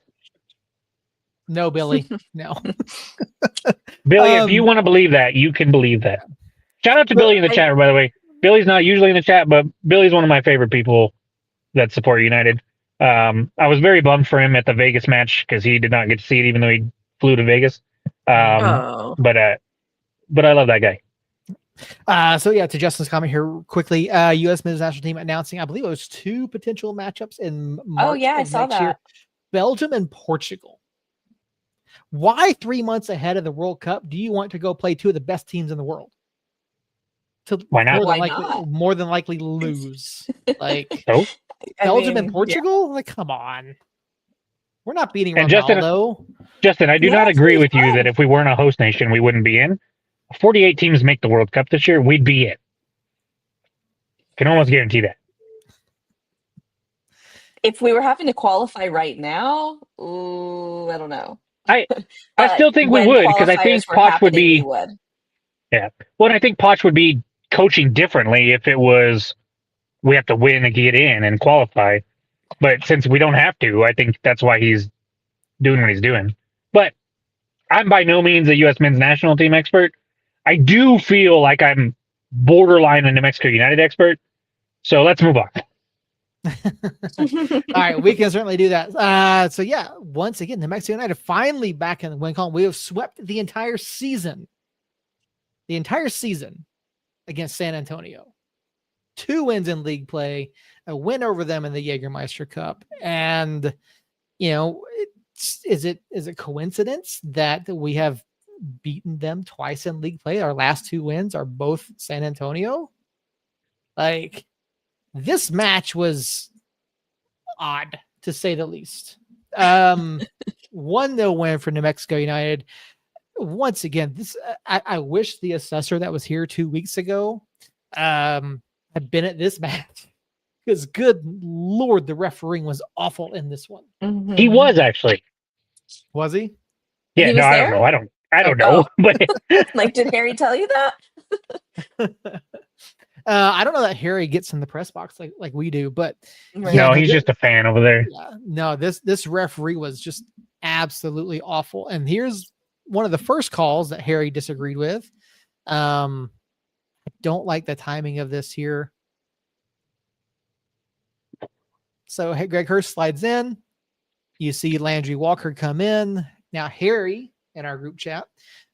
No, Billy. No. Billy, if you want to believe that, you can believe that. Shout out to Billy in the chat, by the way. Billy's not usually in the chat, but Billy's one of my favorite people that support United. I was very bummed for him at the Vegas match because he did not get to see it, even though he flew to Vegas. But I love that guy. So yeah, to Justin's comment here quickly, U.S. men's national team announcing, I believe it was 2 potential matchups in March. Oh yeah, I saw that. Year. Belgium and Portugal. Why 3 months ahead of the World Cup do you want to go play 2 of the best teams in the world? To Why not? More than likely lose. Like Belgium and Portugal? Yeah. Like, come on. We're not beating and Ronaldo. Justin, I do not agree with you that if we weren't a host nation, we wouldn't be in. 48 teams make the World Cup this year, we'd be in. Can almost guarantee that. If we were having to qualify right now, I don't know. I still think we would, because I think Poch would be. Yeah. Well, I think Poch would be coaching differently if it was we have to win and get in and qualify. But since we don't have to, I think that's why he's doing what he's doing. But I'm by no means a U.S. men's national team expert. I do feel like I'm borderline a New Mexico United expert. So let's move on. All right, we can certainly do that. So yeah, once again, New Mexico United finally back in the win column. We have swept the entire season against San Antonio. 2 wins in league play, a win over them in the Jägermeister Cup. And, you know, is it coincidence that we have beaten them twice in league play? Our last 2 wins are both San Antonio. Like, this match was odd, to say the least. 1-0 win for New Mexico United. Once again, this I wish the assessor that was here 2 weeks ago had been at this match, because good Lord, the refereeing was awful in this one. Mm-hmm. He was actually. Was he? Yeah, he no, I there? don't know. I don't know. But like, did Harry tell you that? I don't know that Harry gets in the press box like we do, but no, he's just a fan over there. Yeah, no, this referee was just absolutely awful. And here's one of the first calls that Harry disagreed with. I don't like the timing of this here. So Greg Hurst slides in. You see Landry Walker come in. Now Harry in our group chat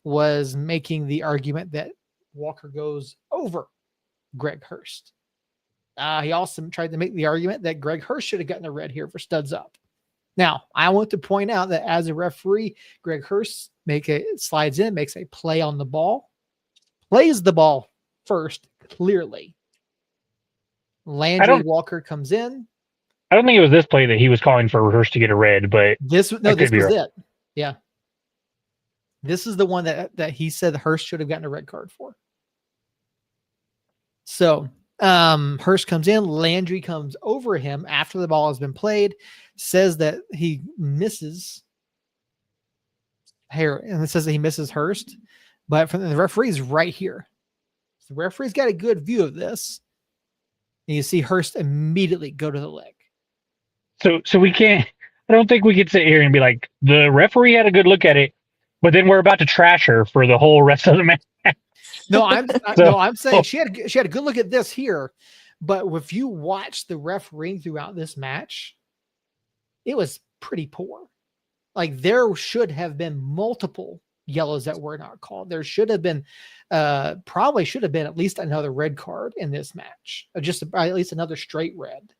was making the argument that Walker goes over Greg Hurst. He also tried to make the argument that Greg Hurst should have gotten a red here for studs up. Now, I want to point out that as a referee, Greg Hurst slides in, makes a play on the ball, plays the ball first, clearly. Landry Walker comes in. I don't think it was this play that he was calling for Hurst to get a red, but this was it. Yeah. This is the one that he said Hurst should have gotten a red card for. So Hurst comes in, Landry comes over him after the ball has been played, says that he misses and it says that he misses Hurst, but from the referee's right here. So the referee's got a good view of this. And you see Hurst immediately go to the leg. So we can't, I don't think we could sit here and be like, the referee had a good look at it, but then we're about to trash her for the whole rest of the match. No, I'm saying she had a good look at this here, but if you watch the refereeing throughout this match, it was pretty poor. Like there should have been multiple yellows that were not called. There should have been, probably should have been at least another red card in this match, just at least another straight red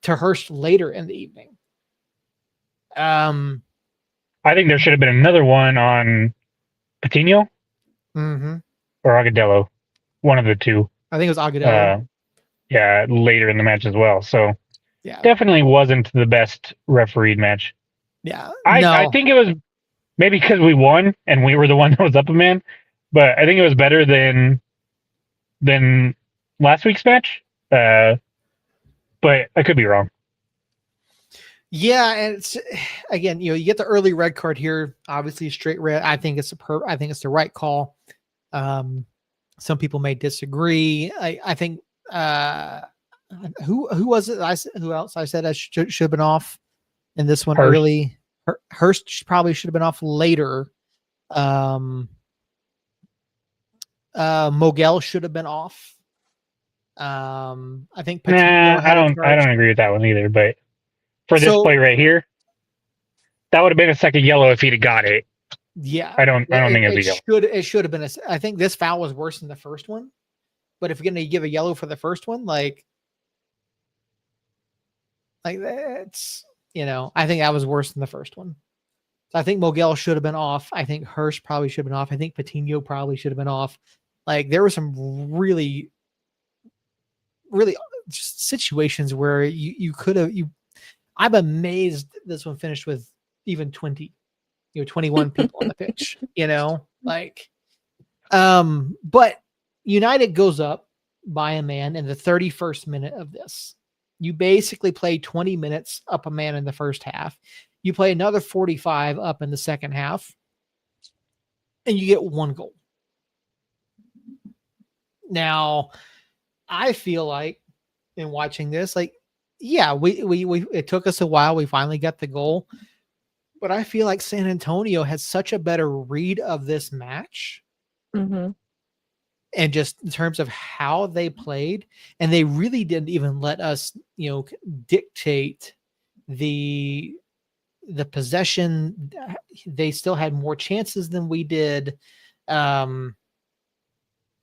to Hurst later in the evening. I think there should have been another one on Patino. Mm-hmm. Or Agudelo, one of the two. I think it was Agudelo. Yeah, later in the match as well. So yeah, definitely wasn't the best refereed match. Yeah, I think it was maybe because we won and we were the one that was up a man, but I think it was better than last week's match. But I could be wrong. Yeah, and it's again, you get the early red card here. Obviously, straight red. I think it's the right call. Some people may disagree. I think who was it? Who else? I said I should have been off in this one early. Hurst probably should have been off later. Mogel should have been off. I think. I don't agree with that one either. But for this play right here, that would have been a second yellow if he'd have got it. Yeah, I don't think it'd be yellow. It should have been. I think this foul was worse than the first one. But if you're going to give a yellow for the first one, like that's, I think that was worse than the first one. So I think Mogel should have been off. I think Hurst probably should have been off. I think Patino probably should have been off. Like there were some really, really just situations where you could have. I'm amazed this one finished with even 21 people on the pitch. But United goes up by a man in the 31st minute of this. You basically play 20 minutes up a man in the first half. You play another 45 up in the second half, and you get one goal. Now, I feel like in watching this, it took us a while. We finally got the goal, but I feel like San Antonio has such a better read of this match. Mm-hmm. And just in terms of how they played, and they really didn't even let us, dictate the possession. They still had more chances than we did. And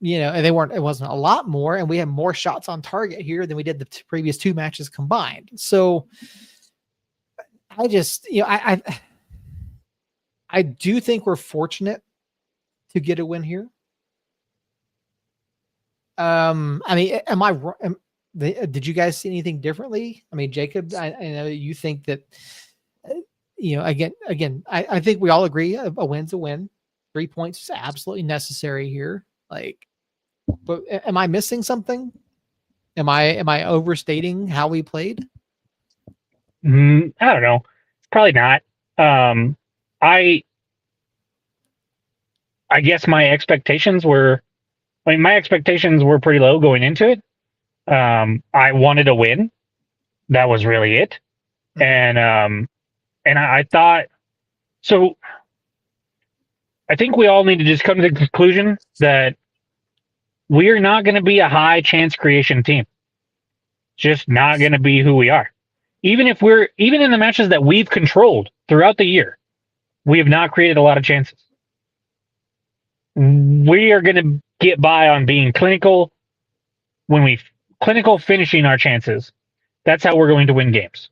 it wasn't a lot more, and we had more shots on target here than we did the previous two matches combined. So I just, I do think we're fortunate to get a win here. Am I wrong? Did you guys see anything differently? I mean, Jacob, I know you think that, again, I think we all agree a win's a win. 3 points is absolutely necessary here. But am I missing something? Am I overstating how we played? I don't know. Probably not. I guess my expectations were pretty low going into it. I wanted a win. That was really it. And I thought, so I think we all need to just come to the conclusion that we're not going to be a high chance creation team. Just not going to be who we are. Even in the matches that we've controlled throughout the year, we have not created a lot of chances. We are going to get by on being clinical finishing our chances. That's how we're going to win games.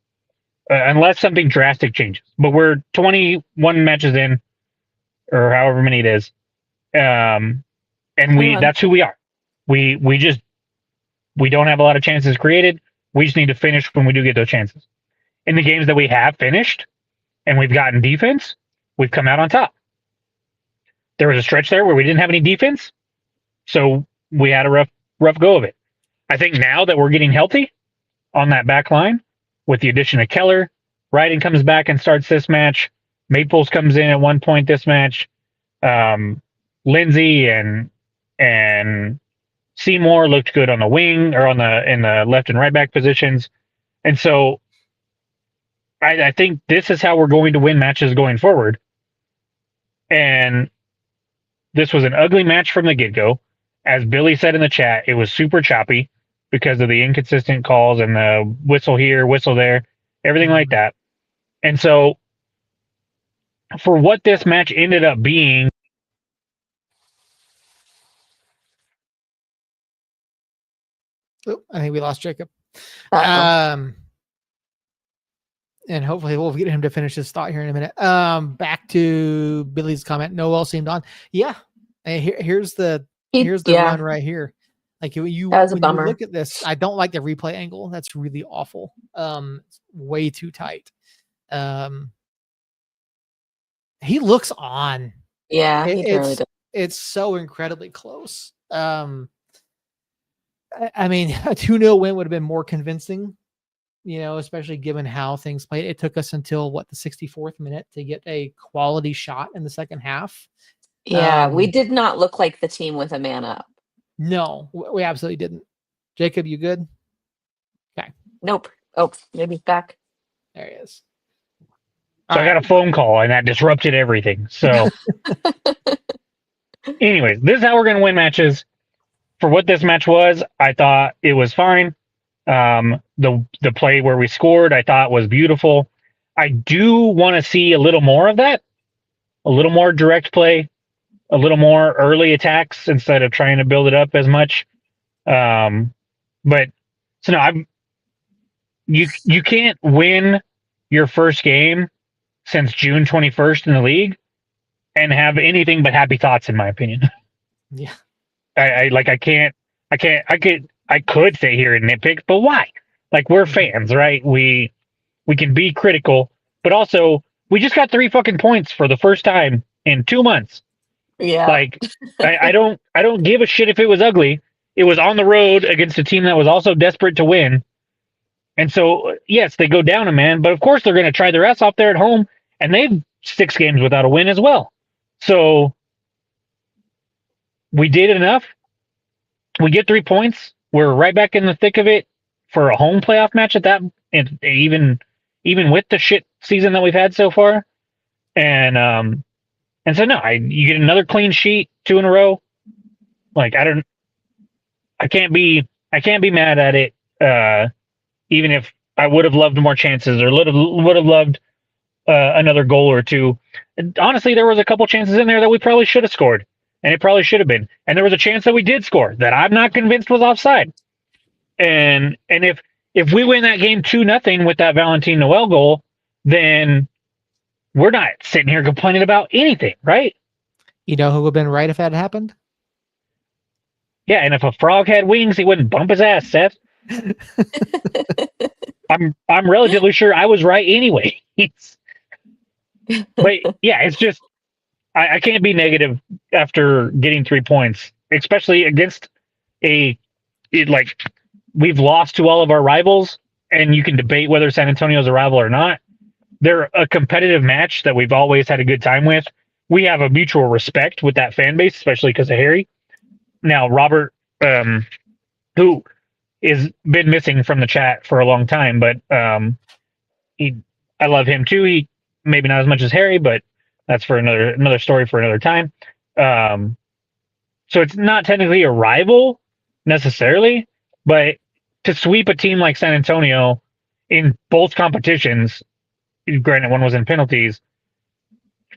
unless something drastic changes. But we're 21 matches in, or however many it is, and 21. that's who we are. We don't have a lot of chances created. We just need to finish when we do get those chances. In the games that we have finished, and we've gotten defense, we've come out on top. There was a stretch there where we didn't have any defense, so we had a rough go of it. I think now that we're getting healthy on that back line, with the addition of Keller, Ryden comes back and starts this match. Maples comes in at one point this match. Lindsay and Seymour looked good on the wing or in the left and right back positions, and so I think this is how we're going to win matches going forward. And this was an ugly match from the get-go. As Billy said in the chat, it was super choppy because of the inconsistent calls and the whistle here, whistle there, everything like that. And so for what this match ended up being, Oh, I think we lost Jacob. Uh-oh. And hopefully we'll get him to finish his thought here in a minute. Back to Billy's comment. Noel seemed on. Yeah. And here's the run right here. Like That was a when you bummer. look at this, I don't like the replay angle. That's really awful. It's way too tight. He looks on. Yeah, he really does. It's so incredibly close. I mean, a 2-0 win would have been more convincing, especially given how things played. It took us until the 64th minute to get a quality shot in the second half. Yeah, we did not look like the team with a man up. No, we absolutely didn't. Jacob, you good? Nope. Oh, maybe he's back. There he is. so I got a phone call and that disrupted everything. So anyways, this is how we're going to win matches. For what this match was, I thought it was fine. The play where we scored, I thought was beautiful. I do want to see a little more of that, a little more direct play, a little more early attacks instead of trying to build it up as much. But so no, you can't win your first game since June 21st in the league and have anything but happy thoughts, in my opinion. Yeah. I could stay here and nitpick, but why? Like, we're fans, right? We can be critical, but also we just got 3 fucking points for the first time in 2 months. Yeah. Like, I don't give a shit if it was ugly. It was on the road against a team that was also desperate to win. And so, yes, they go down a man, but of course they're going to try their ass off there at home, and they've 6 games without a win as well. So we did enough. We get 3 points. We're right back in the thick of it for a home playoff match at that, and even with the shit season that we've had so far. And so no, you get another clean sheet, 2 in a row. Like, I can't be mad at it. Even if I would have loved more chances or would have loved another goal or 2. And honestly, there was a couple chances in there that we probably should have scored, and it probably should have been. And there was a chance that we did score that I'm not convinced was offside. And if we win that game 2-0 with that Valentin Noel goal, then we're not sitting here complaining about anything, right? You know who would have been right if that happened? Yeah, and if a frog had wings, he wouldn't bump his ass, Seth. I'm relatively sure I was right anyway. But yeah, it's just I can't be negative after getting 3 points, especially against we've lost to all of our rivals, and you can debate whether San Antonio's a rival or not. They're a competitive match that we've always had a good time with. We have a mutual respect with that fan base, especially because of Harry. Now, Robert, who is been missing from the chat for a long time, but I love him too. He maybe not as much as Harry, but that's for another story for another time. So it's not technically a rival necessarily, but to sweep a team like San Antonio in both competitions, granted one was in penalties,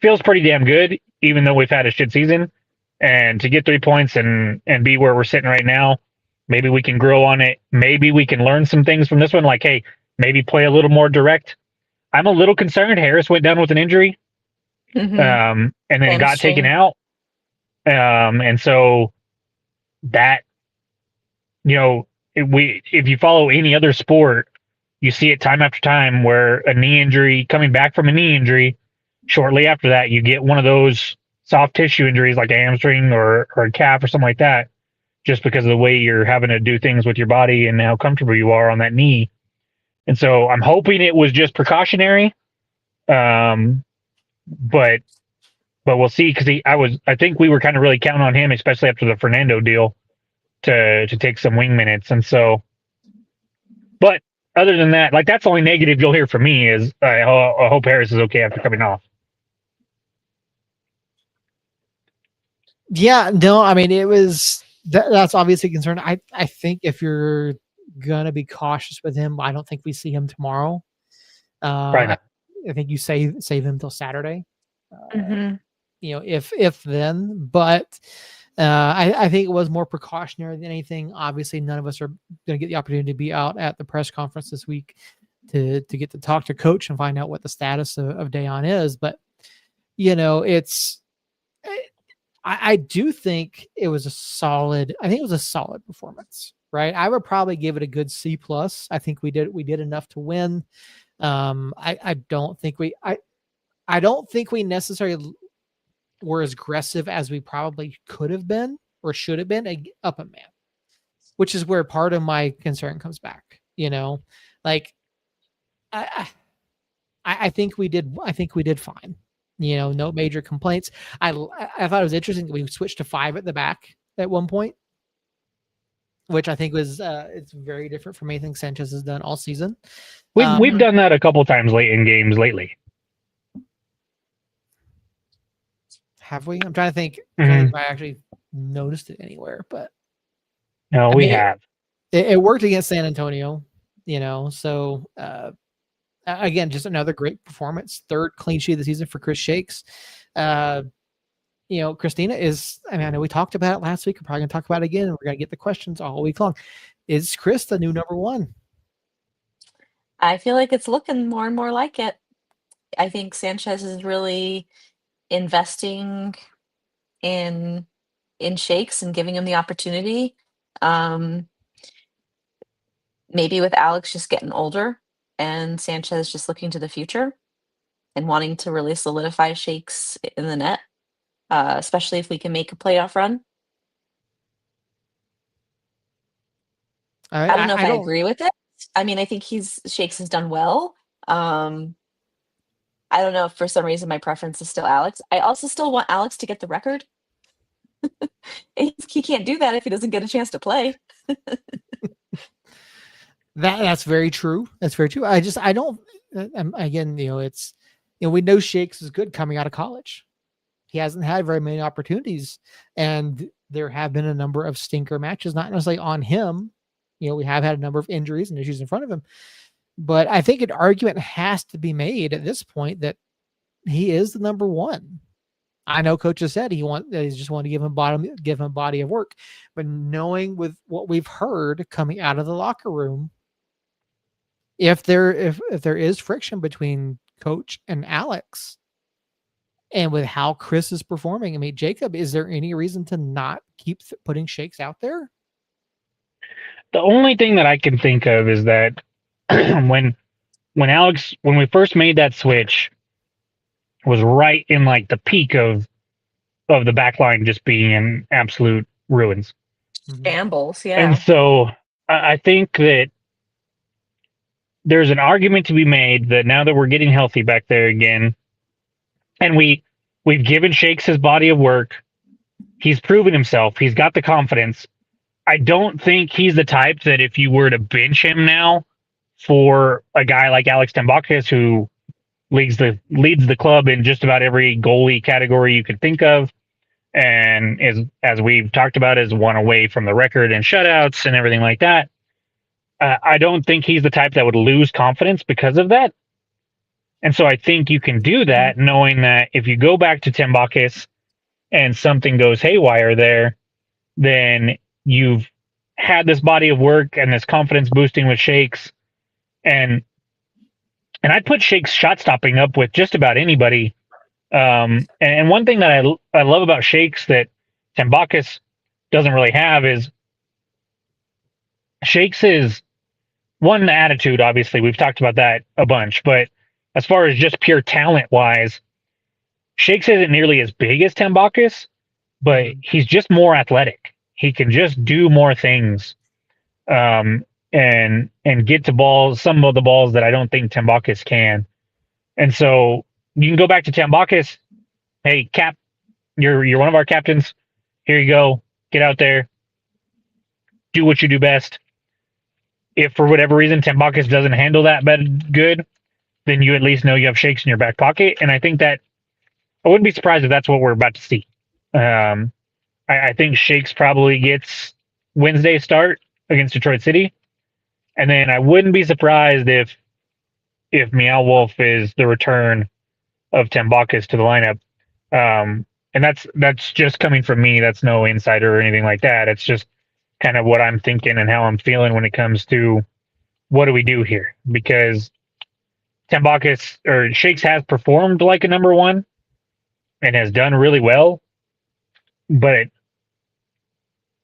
feels pretty damn good, even though we've had a shit season. And to get 3 points and be where we're sitting right now, maybe we can grow on it. Maybe we can learn some things from this one. Like, hey, maybe play a little more direct. I'm a little concerned. Harris went down with an injury, Mhm. and then got taken Hamstring. out. And so that, if you follow any other sport, you see it time after time where a knee injury, coming back from a knee injury, shortly after that, you get one of those soft tissue injuries like a hamstring or a calf or something like that, just because of the way you're having to do things with your body and how comfortable you are on that knee. And so I'm hoping it was just precautionary. But we'll see, because I think we were kind of really counting on him, especially after the Fernando deal, to take some wing minutes. And so, but other than that, like, that's the only negative you'll hear from me is I hope Harris is okay after coming off. Yeah, no, I mean, it was that's obviously a concern. I think if you're gonna be cautious with him, I don't think we see him tomorrow. Probably I, not. I think you save him till Saturday. Mhm. If then, but I think it was more precautionary than anything. Obviously, none of us are going to get the opportunity to be out at the press conference this week to get to talk to coach and find out what the status of Dayon is. But it's I do think it was a solid. I think it was a solid performance, right? I would probably give it a good C plus. I think we did enough to win. I don't think I don't think we necessarily were as aggressive as we probably could have been or should have been up a man, which is where part of my concern comes back. Like I think we did. I think we did fine. No major complaints. I thought it was interesting that we switched to 5 at the back at one point, which I think was it's very different from anything Sanchez has done all season. We've done that a couple times late in games lately. Have we? I'm trying to think. Mhm. If I actually noticed it anywhere, but No, I we mean, have. it worked against San Antonio. So again, just another great performance. 3rd clean sheet of the season for Chris Shakes. Christina is, I mean, I know we talked about it last week. We're probably going to talk about it again. We're going to get the questions all week long. Is Chris the new number 1? I feel like it's looking more and more like it. I think Sanchez is really investing in Shakes and giving him the opportunity. Maybe with Alex just getting older and Sanchez just looking to the future and wanting to really solidify Shakes in the net, especially if we can make a playoff run. I don't know if I agree with it. I mean, I think Shakes has done well. I don't know if for some reason my preference is still Alex. I also still want Alex to get the record. He can't do that if he doesn't get a chance to play. That's very true. That's very true. I don't. Again, it's we know Shakes is good coming out of college. He hasn't had very many opportunities, and there have been a number of stinker matches, not necessarily on him. We have had a number of injuries and issues in front of him, but I think an argument has to be made at this point that he is the number 1. I know coach has said he just want to give him a body of work, but knowing with what we've heard coming out of the locker room, if there is friction between coach and Alex, and with how Chris is performing, I mean, Jacob, is there any reason to not keep putting Shakes out there? The only thing that I can think of is that when we first made that switch, was right in like the peak of the back line just being in absolute ruins. Shambles, yeah. And so I think that there's an argument to be made that now that we're getting healthy back there again, and we've given Shakes his body of work, he's proven himself, he's got the confidence. I don't think he's the type that if you were to bench him now for a guy like Alex Tambakis, who leads the club in just about every goalie category you could think of, and is, as we've talked about, is one away from the record in shutouts and everything like that. I don't think he's the type that would lose confidence because of that. And so I think you can do that knowing that if you go back to Tambakis and something goes haywire there, then you've had this body of work and this confidence boosting with Shakes. And And I'd put Shake's shot stopping up with just about anybody. And one thing that I love about Shakes that Tambakis doesn't really have is Shakes is one, attitude. Obviously, we've talked about that a bunch, but as far as just pure talent wise, Shakes isn't nearly as big as Tambakis, but he's just more athletic. He can just do more things, and get to balls, some of the balls that I don't think Tambakis can. And so you can go back to Tambakis. Hey, Cap, you're one of our captains. Here you go. Get out there. Do what you do best. If for whatever reason Tambakis doesn't handle that good, then you at least know you have Shakes in your back pocket. And I think that I wouldn't be surprised if that's what we're about to see. I think Shakes probably gets Wednesday start against Detroit City. And then I wouldn't be surprised if Meow Wolf is the return of Tambakis to the lineup. And that's just coming from me. That's no insider or anything like that. It's just kind of what I'm thinking and how I'm feeling when it comes to what do we do here? Because Tambakis or Shakes has performed like a number one and has done really well, but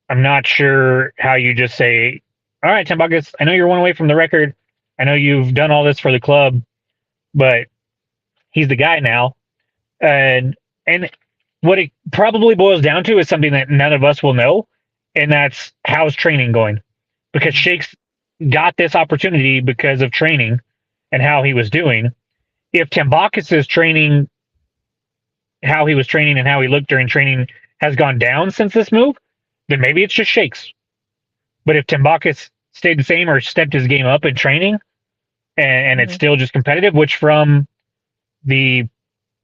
I'm not sure how you just say, all right, Tambakis, I know you're one away from the record. I know you've done all this for the club, but he's the guy now. And what it probably boils down to is something that none of us will know, and that's how's training going. Because Shakes got this opportunity because of training and how he was doing. If Tambakis' training, how he was training and how he looked during training has gone down since this move, then maybe it's just Shakes. But if Tambakis stayed the same or stepped his game up in training and it's still just competitive, which from the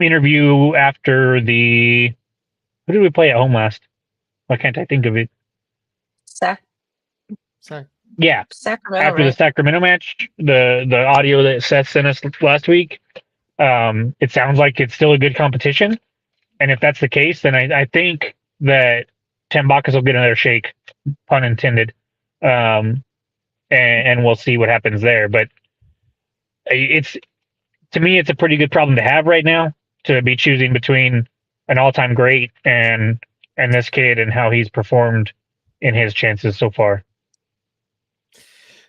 interview after who did we play at home last? Why can't I think of it? Yeah. Sacramento, After the Sacramento match, the audio that Seth sent us last week, it sounds like it's still a good competition. And if that's the case, then I think that Tambakis will get another shake, pun intended. And we'll see what happens there. But to me, it's a pretty good problem to have right now, to be choosing between an all-time great and this kid and how he's performed in his chances so far.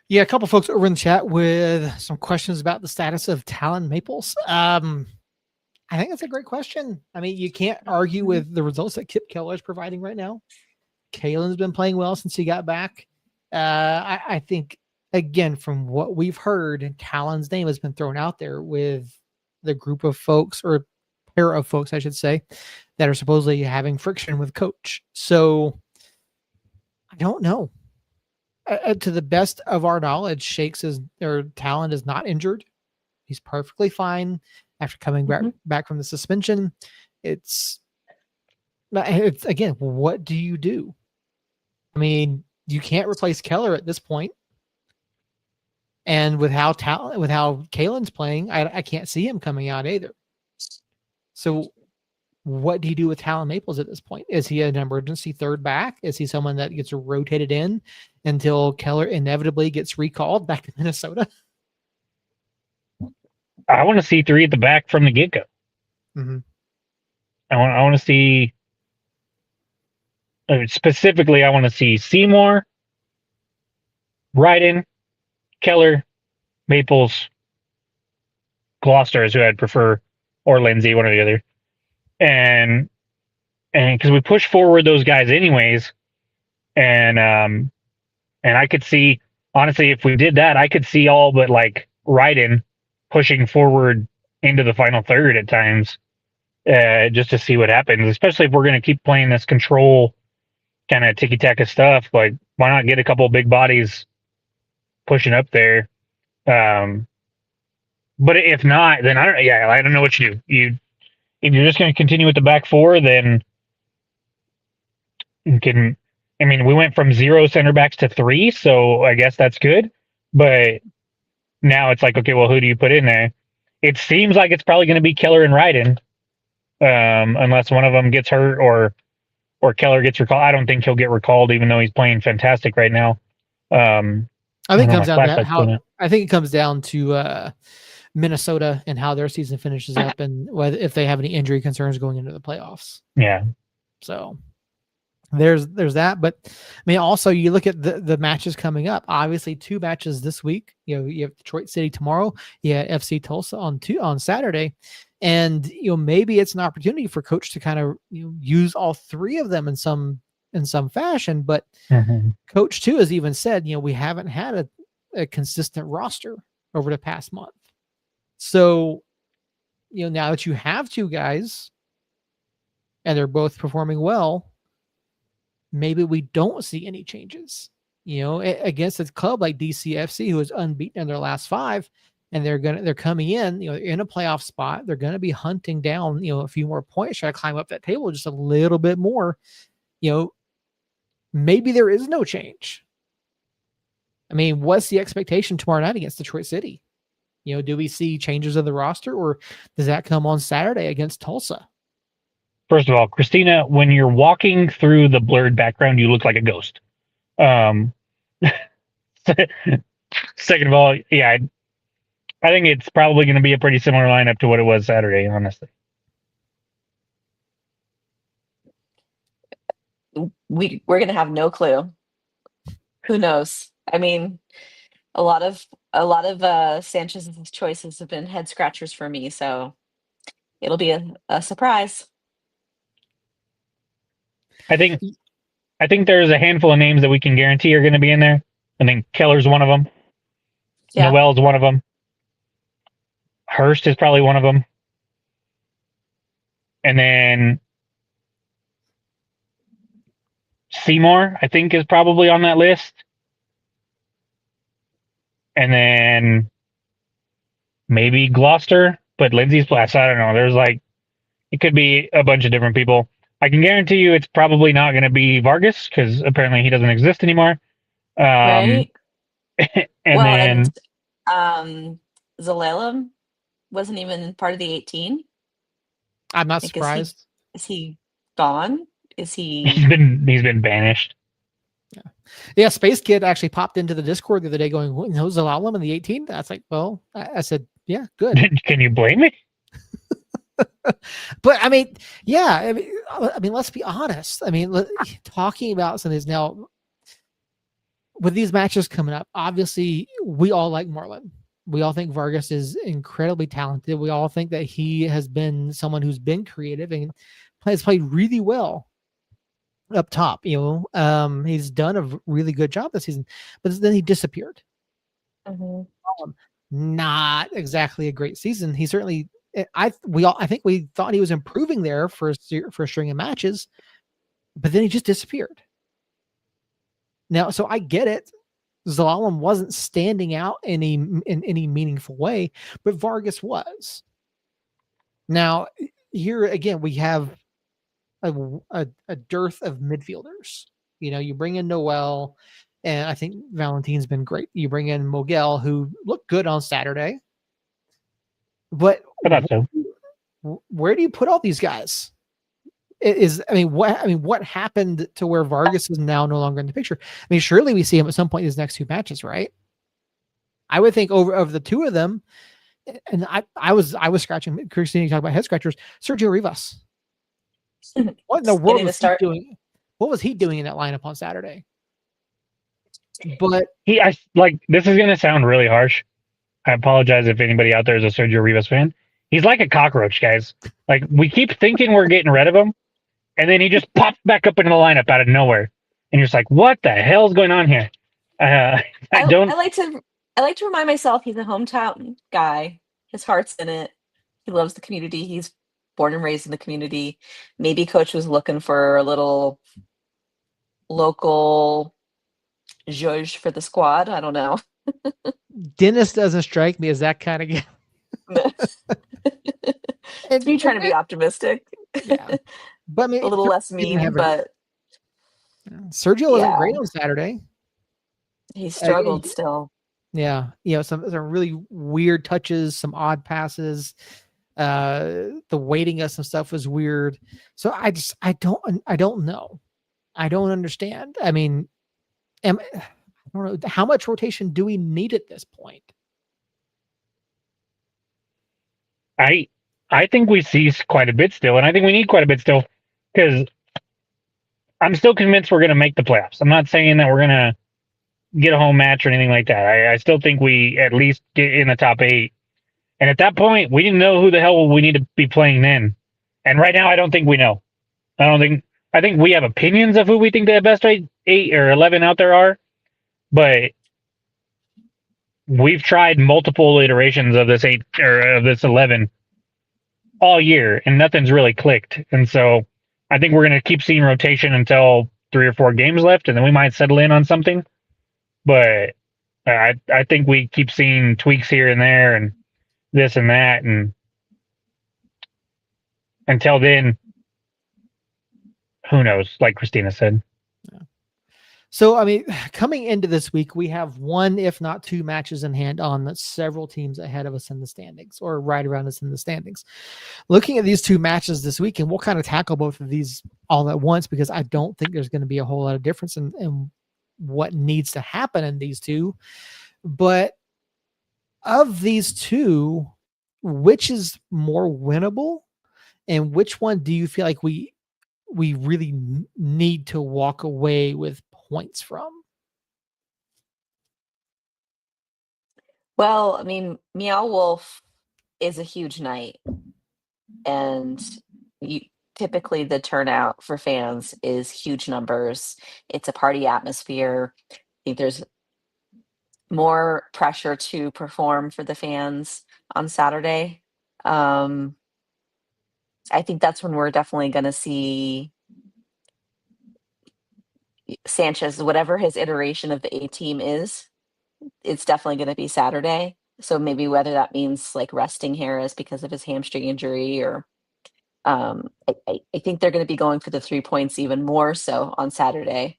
Yeah, a couple folks over in the chat with some questions about the status of Talon Maples. I think that's a great question. I mean, you can't argue with the results that Kip Keller is providing right now. Kalen's been playing well since he got back. I think, again, from what we've heard, Talon's name has been thrown out there with the group of folks, or pair of folks, I should say, that are supposedly having friction with coach. So I don't know. To the best of our knowledge, Talon is not injured. He's perfectly fine after coming back from the suspension. It's again, what do you do? I mean, you can't replace Keller at this point. And with how Kalen's playing, I can't see him coming out either. So what do you do with Talon Maples at this point? Is he an emergency third back? Is he someone that gets rotated in until Keller inevitably gets recalled back to Minnesota? I want to see three at the back from the get-go. Mm-hmm. I want to see, specifically, I want to see Seymour, Ryden, Keller, Maples, Gloucester is who I'd prefer, or Lindsay, one or the other. And because we push forward those guys anyways, and I could see, honestly, if we did that, I could see all but like Ryden pushing forward into the final third at times, just to see what happens, especially if we're going to keep playing this control kind of tiki-taka stuff. Like, why not get a couple of big bodies pushing up there? But if not, then I don't know what you do. If you're just going to continue with the back four, then we went from 0 center backs to 3, so I guess that's good. But now it's like, okay, well, who do you put in there? It seems like it's probably going to be Keller and Ryden, unless one of them gets hurt or Keller gets recalled. I don't think he'll get recalled, even though he's playing fantastic right now. I think it comes down to Minnesota and how their season finishes up, and whether if they have any injury concerns going into the playoffs. Yeah. So there's that. But I mean, also you look at the matches coming up. Obviously, 2 matches this week. You know, you have Detroit City tomorrow. You have FC Tulsa on Saturday, and you know maybe it's an opportunity for coach to kind of use all 3 of them in some fashion. But coach too has even said, we haven't had a consistent roster over the past month. So, now that you have 2 guys and they're both performing well, maybe we don't see any changes, against a club like DCFC, who is unbeaten in their last 5, and they're coming in, in a playoff spot. They're going to be hunting down, a few more points, try to climb up that table just a little bit more. Maybe there is no change. I mean, what's the expectation tomorrow night against Detroit City? Do we see changes of the roster, or does that come on Saturday against Tulsa? First of all, Christina, when you're walking through the blurred background, you look like a ghost. Second of all, yeah, I think it's probably going to be a pretty similar lineup to what it was Saturday, honestly. We're going to have no clue. Who knows? I mean, a lot of Sanchez's choices have been head scratchers for me, so it'll be a surprise. I think there's a handful of names that we can guarantee are going to be in there. I think Keller's one of them. Yeah. Noel's one of them. Hurst is probably one of them. And then Seymour, I think, is probably on that list. And then maybe Gloucester, but Lindsay's plus. I don't know. There's it could be a bunch of different people. I can guarantee you it's probably not going to be Vargas, because apparently he doesn't exist anymore. Right. And Zelalem wasn't even part of the 18. I'm not surprised. Is he gone? Is he? He's been banished. Yeah, Space Kid actually popped into the Discord the other day going, "Who's Zelalem in the 18?" That's like, well, I said, yeah, good. Can you blame me? But I mean, yeah, I mean, let's be honest. I mean, talking about some of these now with these matches coming up, obviously we all like Marlon. We all think Vargas is incredibly talented. We all think that he has been someone who's been creative and has played really well up top. He's done a really good job this season, but then he disappeared. Mm-hmm. Not exactly a great season. He certainly. I think we thought he was improving there for a string of matches, but then he just disappeared. Now, so I get it. Zelalem wasn't standing out in any meaningful way, but Vargas was. Now, here again, we have a dearth of midfielders. You bring in Noel, and I think Valentin's been great. You bring in Mogel, who looked good on Saturday. But where do you put all these guys? What happened to where Vargas is now no longer in the picture? I mean, surely we see him at some point in these next 2 matches, right? I would think over the 2 of them, and I was scratching. Christine, you talk about head scratchers. Sergio Rivas. What in the world was he doing? What was he doing in that lineup on Saturday? But this is going to sound really harsh. I apologize if anybody out there is a Sergio Rivas fan. He's like a cockroach, guys. We keep thinking we're getting rid of him, and then he just pops back up into the lineup out of nowhere, and you're just like, "What the hell's going on here?" I like to remind myself he's a hometown guy. His heart's in it. He loves the community. He's born and raised in the community. Maybe coach was looking for a little local zhuzh for the squad. I don't know. Dennis doesn't strike me as that kind of guy. It's me trying to be optimistic. Yeah. But I mean, a little less mean, but Sergio wasn't great on Saturday. He struggled still. Yeah. Some really weird touches, some odd passes. The weighting of some stuff was weird. So I don't know. I don't understand. I mean, I don't know how much rotation do we need at this point? I think we see quite a bit still, and I think we need quite a bit still because I'm still convinced we're going to make the playoffs. I'm not saying that we're going to get a home match or anything like that. I still think we at least get in the top 8. And at that point, we didn't know who the hell we need to be playing then. And right now, I don't think we know. I think we have opinions of who we think the best 8 or 11 out there are, but we've tried multiple iterations of this 8 or of this 11 all year, and nothing's really clicked. And so I think we're going to keep seeing rotation until 3 or 4 games left, and then we might settle in on something. But I think we keep seeing tweaks here and there and this and that, and until then, who knows? Like Christina said. So, I mean, coming into this week, we have 1, if not 2 matches in hand on several teams ahead of us in the standings or right around us in the standings. Looking at these 2 matches this week, and we'll kind of tackle both of these all at once because I don't think there's going to be a whole lot of difference in what needs to happen in these 2. But of these 2, which is more winnable, and which one do you feel like we really need to walk away with points from? Well, I mean, Meow Wolf is a huge night, and typically the turnout for fans is huge numbers. It's a party atmosphere. I think there's more pressure to perform for the fans on Saturday. I think that's when we're definitely going to see Sanchez, whatever his iteration of the A team is, it's definitely going to be Saturday. So maybe whether that means like resting Harris because of his hamstring injury, or I think they're going to be going for the 3 points even more so on Saturday.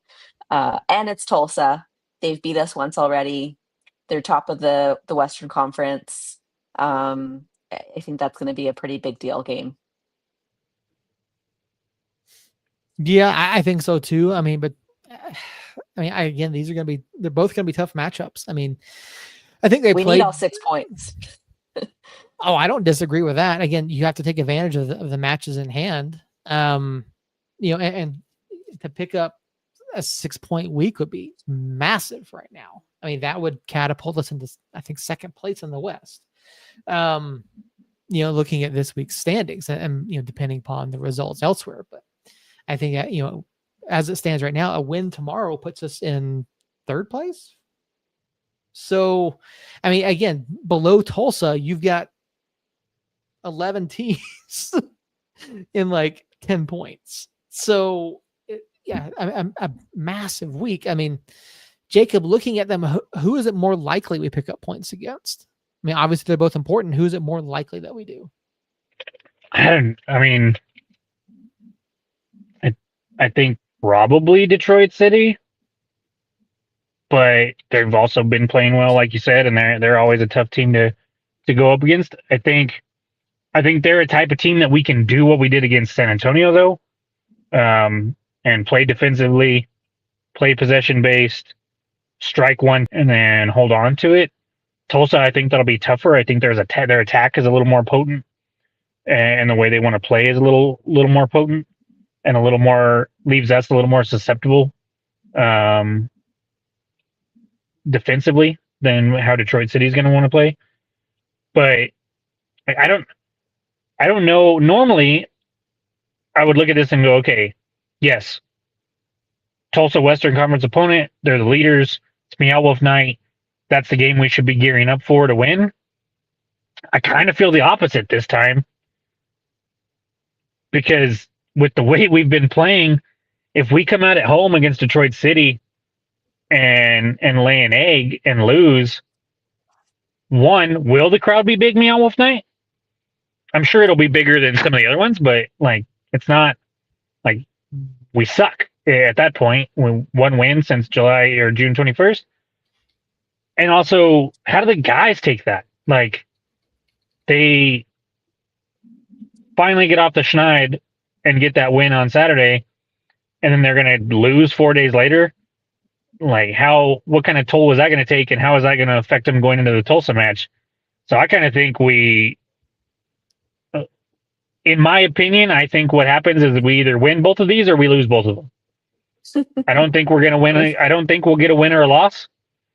And it's Tulsa. They've beat us once already. They're top of the Western Conference. I think that's going to be a pretty big deal game. Yeah, I think so too. I mean, but again, they're both going to be tough matchups. I mean, I think we need all 6 points. Oh, I don't disagree with that. Again, you have to take advantage of the matches in hand. And to pick up a 6-point week would be massive right now. I mean, that would catapult us into, I think, 2nd place in the West. Looking at this week's standings and depending upon the results elsewhere. But I think as it stands right now, a win tomorrow puts us in 3rd place. So, I mean, again, below Tulsa, you've got 11 teams in like 10 points. So, a massive week. I mean, Jacob, looking at them, who is it more likely we pick up points against? I mean, obviously they're both important. Who is it more likely that we do? I think probably Detroit City, but they've also been playing well, like you said, and they're always a tough team to go up against. I think they're a type of team that we can do what we did against San Antonio, though, and play defensively, play possession based, strike one, and then hold on to it. Tulsa, I think that'll be tougher. I think their attack is a little more potent, and the way they want to play is a little more potent, and a little more leaves us a little more susceptible defensively than how Detroit City is going to want to play. But I don't know. Normally, I would look at this and go, okay, yes, Tulsa Western Conference opponent. They're the leaders. It's Meow Wolf night. That's the game we should be gearing up for to win. I kind of feel the opposite this time, because with the way we've been playing, if we come out at home against Detroit City and lay an egg and lose, one, will the crowd be big Meow Wolf night? I'm sure it'll be bigger than some of the other ones, but like, it's not like we suck at that point. One win since July or June 21st. And also, how do the guys take that? Like, they finally get off the schneid and get that win on Saturday, and then they're going to lose 4 days later. Like, what kind of toll was that going to take, and how is that going to affect them going into the Tulsa match? So I kind of think we in my opinion, I think what happens is we either win both of these or we lose both of them. I don't think we're going to win. I don't think we'll get a win or a loss,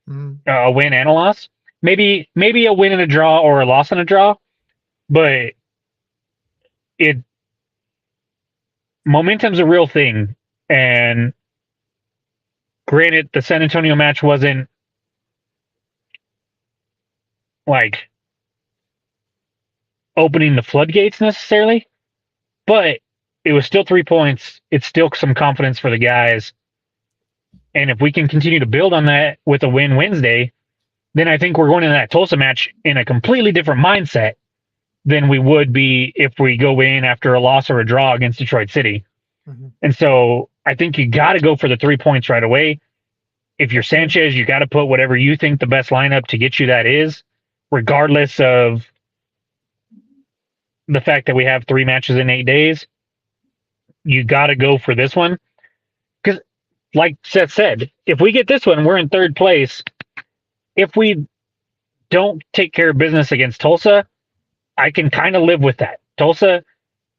a win and a loss. Maybe a win and a draw or a loss and a draw, but momentum's a real thing. And granted, the San Antonio match wasn't like opening the floodgates necessarily, but it was still 3 points. It's still some confidence for the guys. And if we can continue to build on that with a win Wednesday, then I think we're going into that Tulsa match in a completely different mindset than we would be if we go in after a loss or a draw against Detroit City. Mm-hmm. And so I think you got to go for the 3 points right away. If you're Sanchez, you got to put whatever you think the best lineup to get you that is, regardless of the fact that we have 3 matches in 8 days. You got to go for this one. Because, like Seth said, if we get this one, we're in 3rd place. If we don't take care of business against Tulsa, I can kind of live with that. Tulsa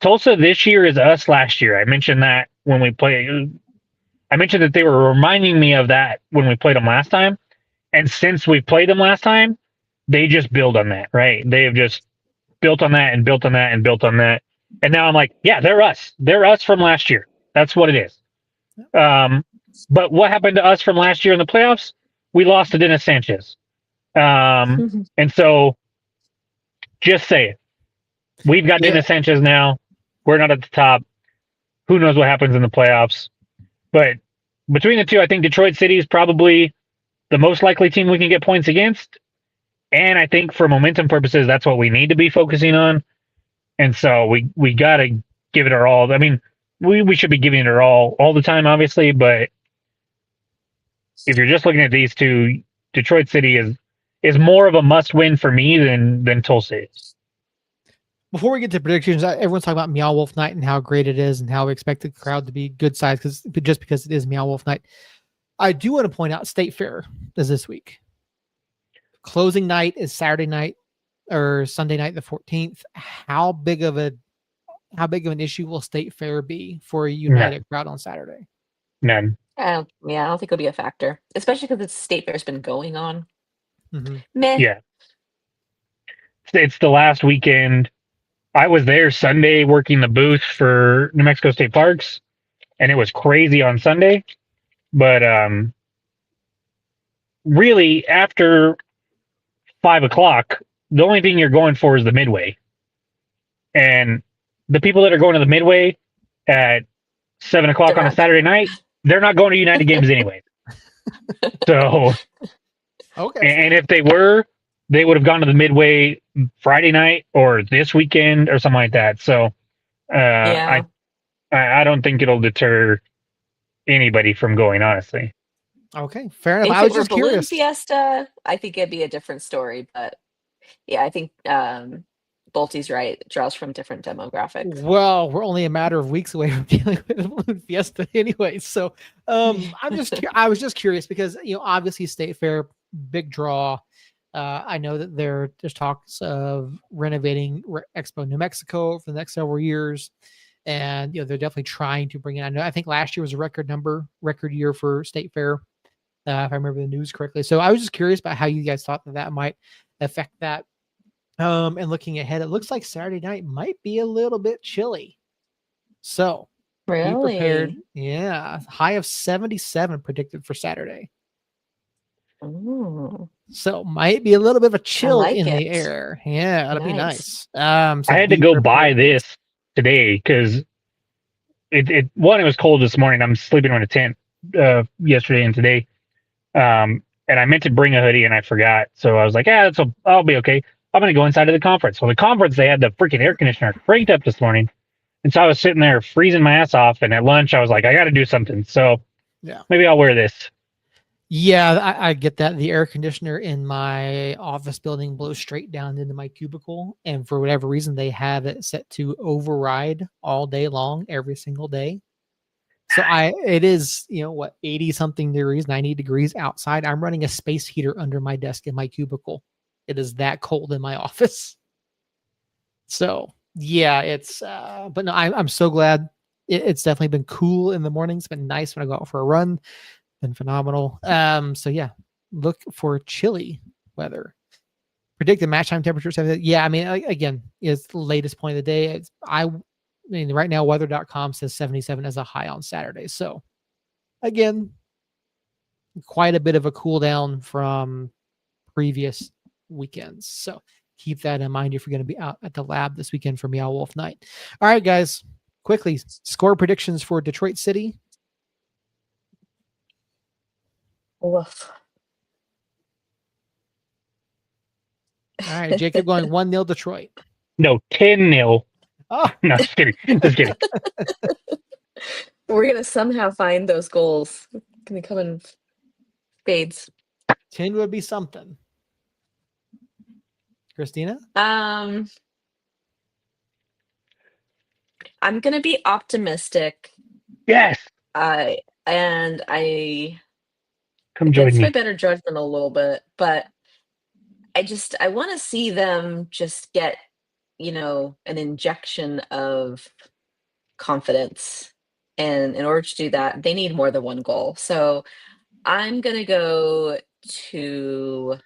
this year is us last year. I mentioned that when we played. I mentioned that they were reminding me of that when we played them last time. And since we played them last time, they just build on that, right? They have just built on that and built on that and built on that. And now I'm like, yeah, they're us. They're us from last year. That's what it is. But what happened to us from last year in the playoffs? We lost to Dennis Sanchez. And so just say it. We've got Dennis Sanchez now. We're not at the top. Who knows what happens in the playoffs? But between the two, I think Detroit City is probably the most likely team we can get points against. And I think for momentum purposes, that's what we need to be focusing on. And so we got to give it our all. I mean, we should be giving it our all the time, obviously. But if you're just looking at these two, Detroit City is more of a must-win for me than Tulsa is. Before we get to predictions, everyone's talking about Meow Wolf Night and how great it is and how we expect the crowd to be good size just because it is Meow Wolf Night. I do want to point out State Fair is this week. Closing night is Saturday night or Sunday night, the 14th. How big of an issue will State Fair be for a United crowd on Saturday? None. I don't think it'll be a factor, especially because State Fair's been going on. Mm-hmm. Meh. Yeah. It's the last weekend. I was there Sunday working the booth for New Mexico State Parks, and it was crazy on Sunday. But really, after 5 o'clock, the only thing you're going for is the Midway. And the people that are going to the Midway at 7 o'clock on a Saturday night, they're not going to United games anyway. So, okay. And if they were, they would have gone to the Midway Friday night or this weekend or something like that. So I don't think it'll deter anybody from going, honestly. Okay, fair enough. If I was it were just Balloon curious. Fiesta, I think it'd be a different story. But yeah, I think Bolty's right. It draws from different demographics. Well, we're only a matter of weeks away from dealing with the Balloon Fiesta anyway. So I was just curious because, obviously State Fair, big draw. I know that there's talks of renovating Expo New Mexico for the next several years. And, they're definitely trying to bring in. I think last year was a record year for State Fair, if I remember the news correctly. So I was just curious about how you guys thought that might affect that. And looking ahead, it looks like Saturday night might be a little bit chilly. So be prepared. Yeah. High of 77 predicted for Saturday. Ooh. So might be a little bit of a chill in the air. Yeah, that'll be nice. So I had to go buy this today because it was cold this morning. I'm sleeping on a tent yesterday and today. And I meant to bring a hoodie and I forgot. So I was like, I'll be okay. I'm going to go inside of the conference. Well, the conference, they had the freaking air conditioner cranked up this morning. And so I was sitting there freezing my ass off. And at lunch, I was like, I got to do something. So maybe I'll wear this. Yeah, I get that. The air conditioner in my office building blows straight down into my cubicle. And for whatever reason, they have it set to override all day long, every single day. So it is, 80 something degrees, 90 degrees outside. I'm running a space heater under my desk in my cubicle. It is that cold in my office. So yeah, it's but no, I'm so glad. It's definitely been cool in the mornings. It's been nice when I go out for a run. Been phenomenal. So yeah, look for chilly weather. Predicted match time temperatures. Yeah, I mean, again, it's the latest point of the day. I mean, right now, weather.com says 77 as a high on Saturday. So again, quite a bit of a cool down from previous weekends. So keep that in mind if you're going to be out at the lab this weekend for Meow Wolf Night. All right, guys, quickly score predictions for Detroit City. Woof. All right, Jacob going 1-0 Detroit. No, 10-0. Oh, No, just kidding. Just kidding. We're gonna somehow find those goals. Gonna come in spades. 10 would be something. Christina? I'm gonna be optimistic. Yes. And I Come join against my me. better judgment a little bit, but I want to see them just get, an injection of confidence. And in order to do that, they need more than one goal. So I'm going to go 2-0.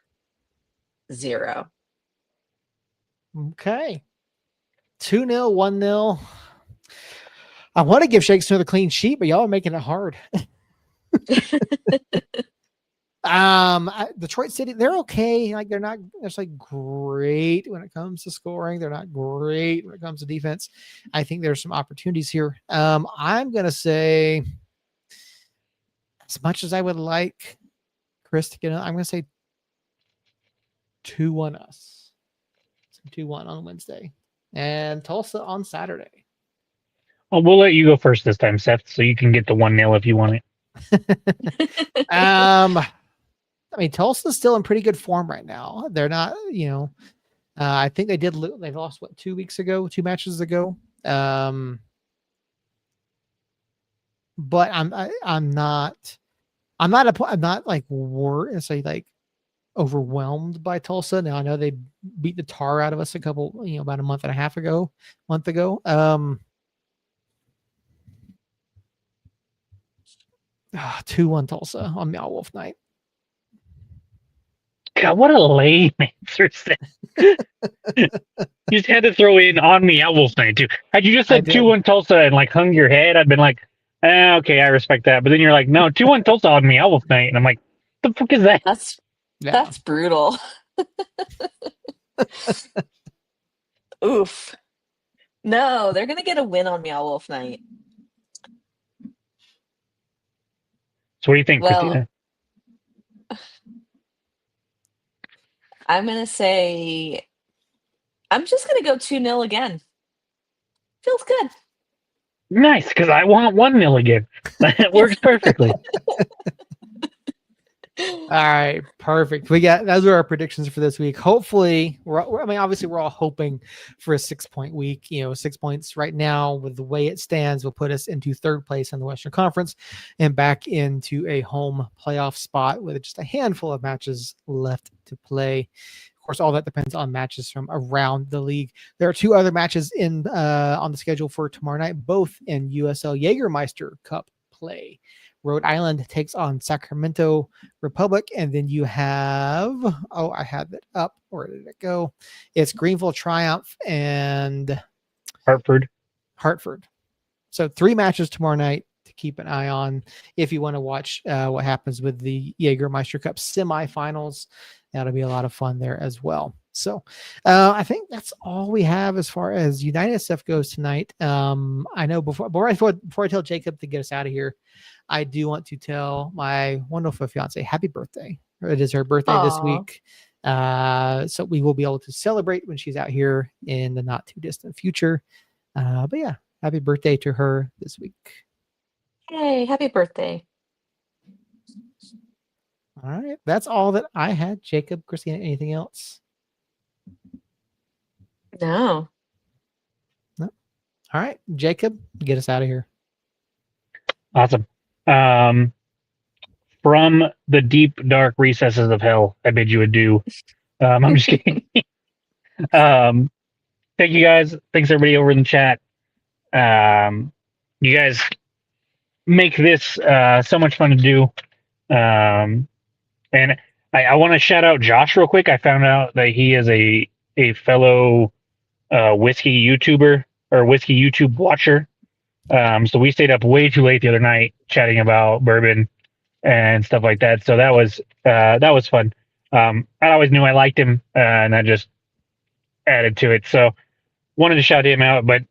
Okay. 2-0, 1-0. I want to give Shakes another clean sheet, but y'all are making it hard. Detroit City, they're okay. Like they're not necessarily great when it comes to scoring. They're not great when it comes to defense. I think there's some opportunities here. I'm gonna say, as much as I would like Chris to get on, I'm gonna say 2-1 us. 2-1 on Wednesday. And Tulsa on Saturday. Well, we'll let you go first this time, Seth, so you can get the 1-0 if you want it. I mean, Tulsa's still in pretty good form right now. They're not, I think they lost 2 weeks ago, 2 matches ago. But I'm not like worried, say like overwhelmed by Tulsa. Now I know they beat the tar out of us about a month ago. 2-1 Tulsa on Meow Wolf Night. God, what a lame answer. You just had to throw in on me at Wolf Night, too. Had you just said 2-1 Tulsa and like hung your head, I'd been like, okay, I respect that. But then you're like, no, 2-1 Tulsa on me at Wolf Night. And I'm like, the fuck is that? That's brutal. Oof. No, they're going to get a win on Meow Wolf Night. So what do you think, Christina? I'm going to say, I'm just going to go 2-0 again. Feels good. Nice, because I want 1-0 again. That works perfectly. All right, perfect. Those are our predictions for this week. Hopefully, obviously, we're all hoping for a 6-point week. 6 points right now with the way it stands will put us into 3rd place in the Western Conference and back into a home playoff spot with just a handful of matches left to play. Of course, all that depends on matches from around the league. There are 2 other matches on the schedule for tomorrow night, both in USL Jägermeister Cup play. Rhode Island takes on Sacramento Republic, and then you have, I had it up. Where did it go? It's Greenville Triumph and Hartford. So 3 matches tomorrow night to keep an eye on if you want to watch what happens with the Jägermeister Cup semifinals. That'll be a lot of fun there as well. So I think that's all we have as far as United stuff goes tonight. I know before I tell Jacob to get us out of here, I do want to tell my wonderful fiance happy birthday. It is her birthday this week. So we will be able to celebrate when she's out here in the not too distant future. But yeah, happy birthday to her this week. Hey, happy birthday. All right. That's all that I had. Jacob, Christina, anything else? No. All right. Jacob, get us out of here. Awesome. From the deep, dark recesses of hell, I bid you adieu. I'm just kidding. thank you guys. Thanks everybody over in the chat. You guys make this so much fun to do. And I want to shout out Josh real quick. I found out that he is a fellow whiskey YouTuber or whiskey YouTube watcher. So we stayed up way too late the other night chatting about bourbon and stuff like that. So that was fun. I always knew I liked him, and that just added to it. So wanted to shout him out. But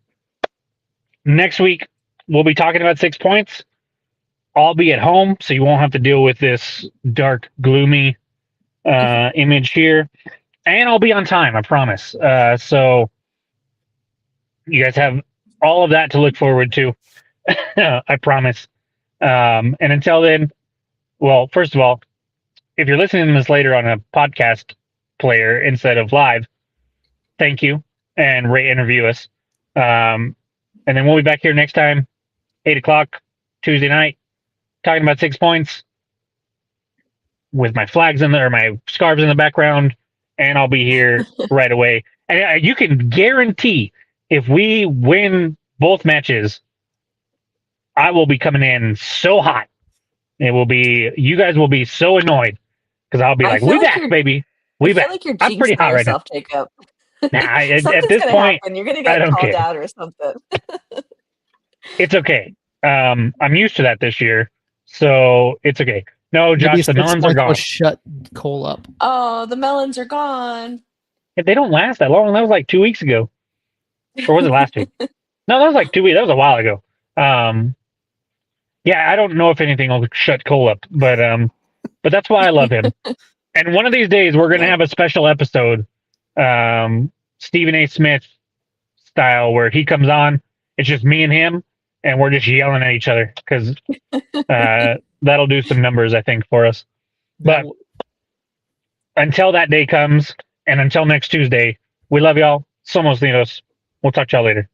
next week we'll be talking about 6 points. I'll be at home, so you won't have to deal with this dark, gloomy image here. And I'll be on time, I promise. So you guys have all of that to look forward to. I promise. And until then, well, first of all, if you're listening to this later on a podcast player instead of live, thank you, and rate and review us. And then we'll be back here next time, 8 o'clock, Tuesday night, talking about 6 points with my flags or my scarves in the background, and I'll be here right away. And you can guarantee if we win both matches, I will be coming in so hot. It will be, you guys will be so annoyed because I'll be like, we back, baby. We back. Like you're I'm pretty hot right now. Jacob. Nah, at Something's this gonna point, happen. You're gonna I get don't called care. out or something. It's okay. I'm used to that this year, so it's okay. No, Maybe Josh, the 6 melons are points will gone. shut Cole up. Oh, the melons are gone. They don't last that long. That was like 2 weeks ago, or was it last week? No, that was like 2 weeks. That was a while ago. Yeah, I don't know if anything will shut Cole up, but that's why I love him. And one of these days, we're gonna have a special episode, Stephen A. Smith style, where he comes on. It's just me and him, and we're just yelling at each other because that'll do some numbers, I think, for us. But until that day comes, and until next Tuesday, we love y'all. Somos Unidos. We'll talk to y'all later.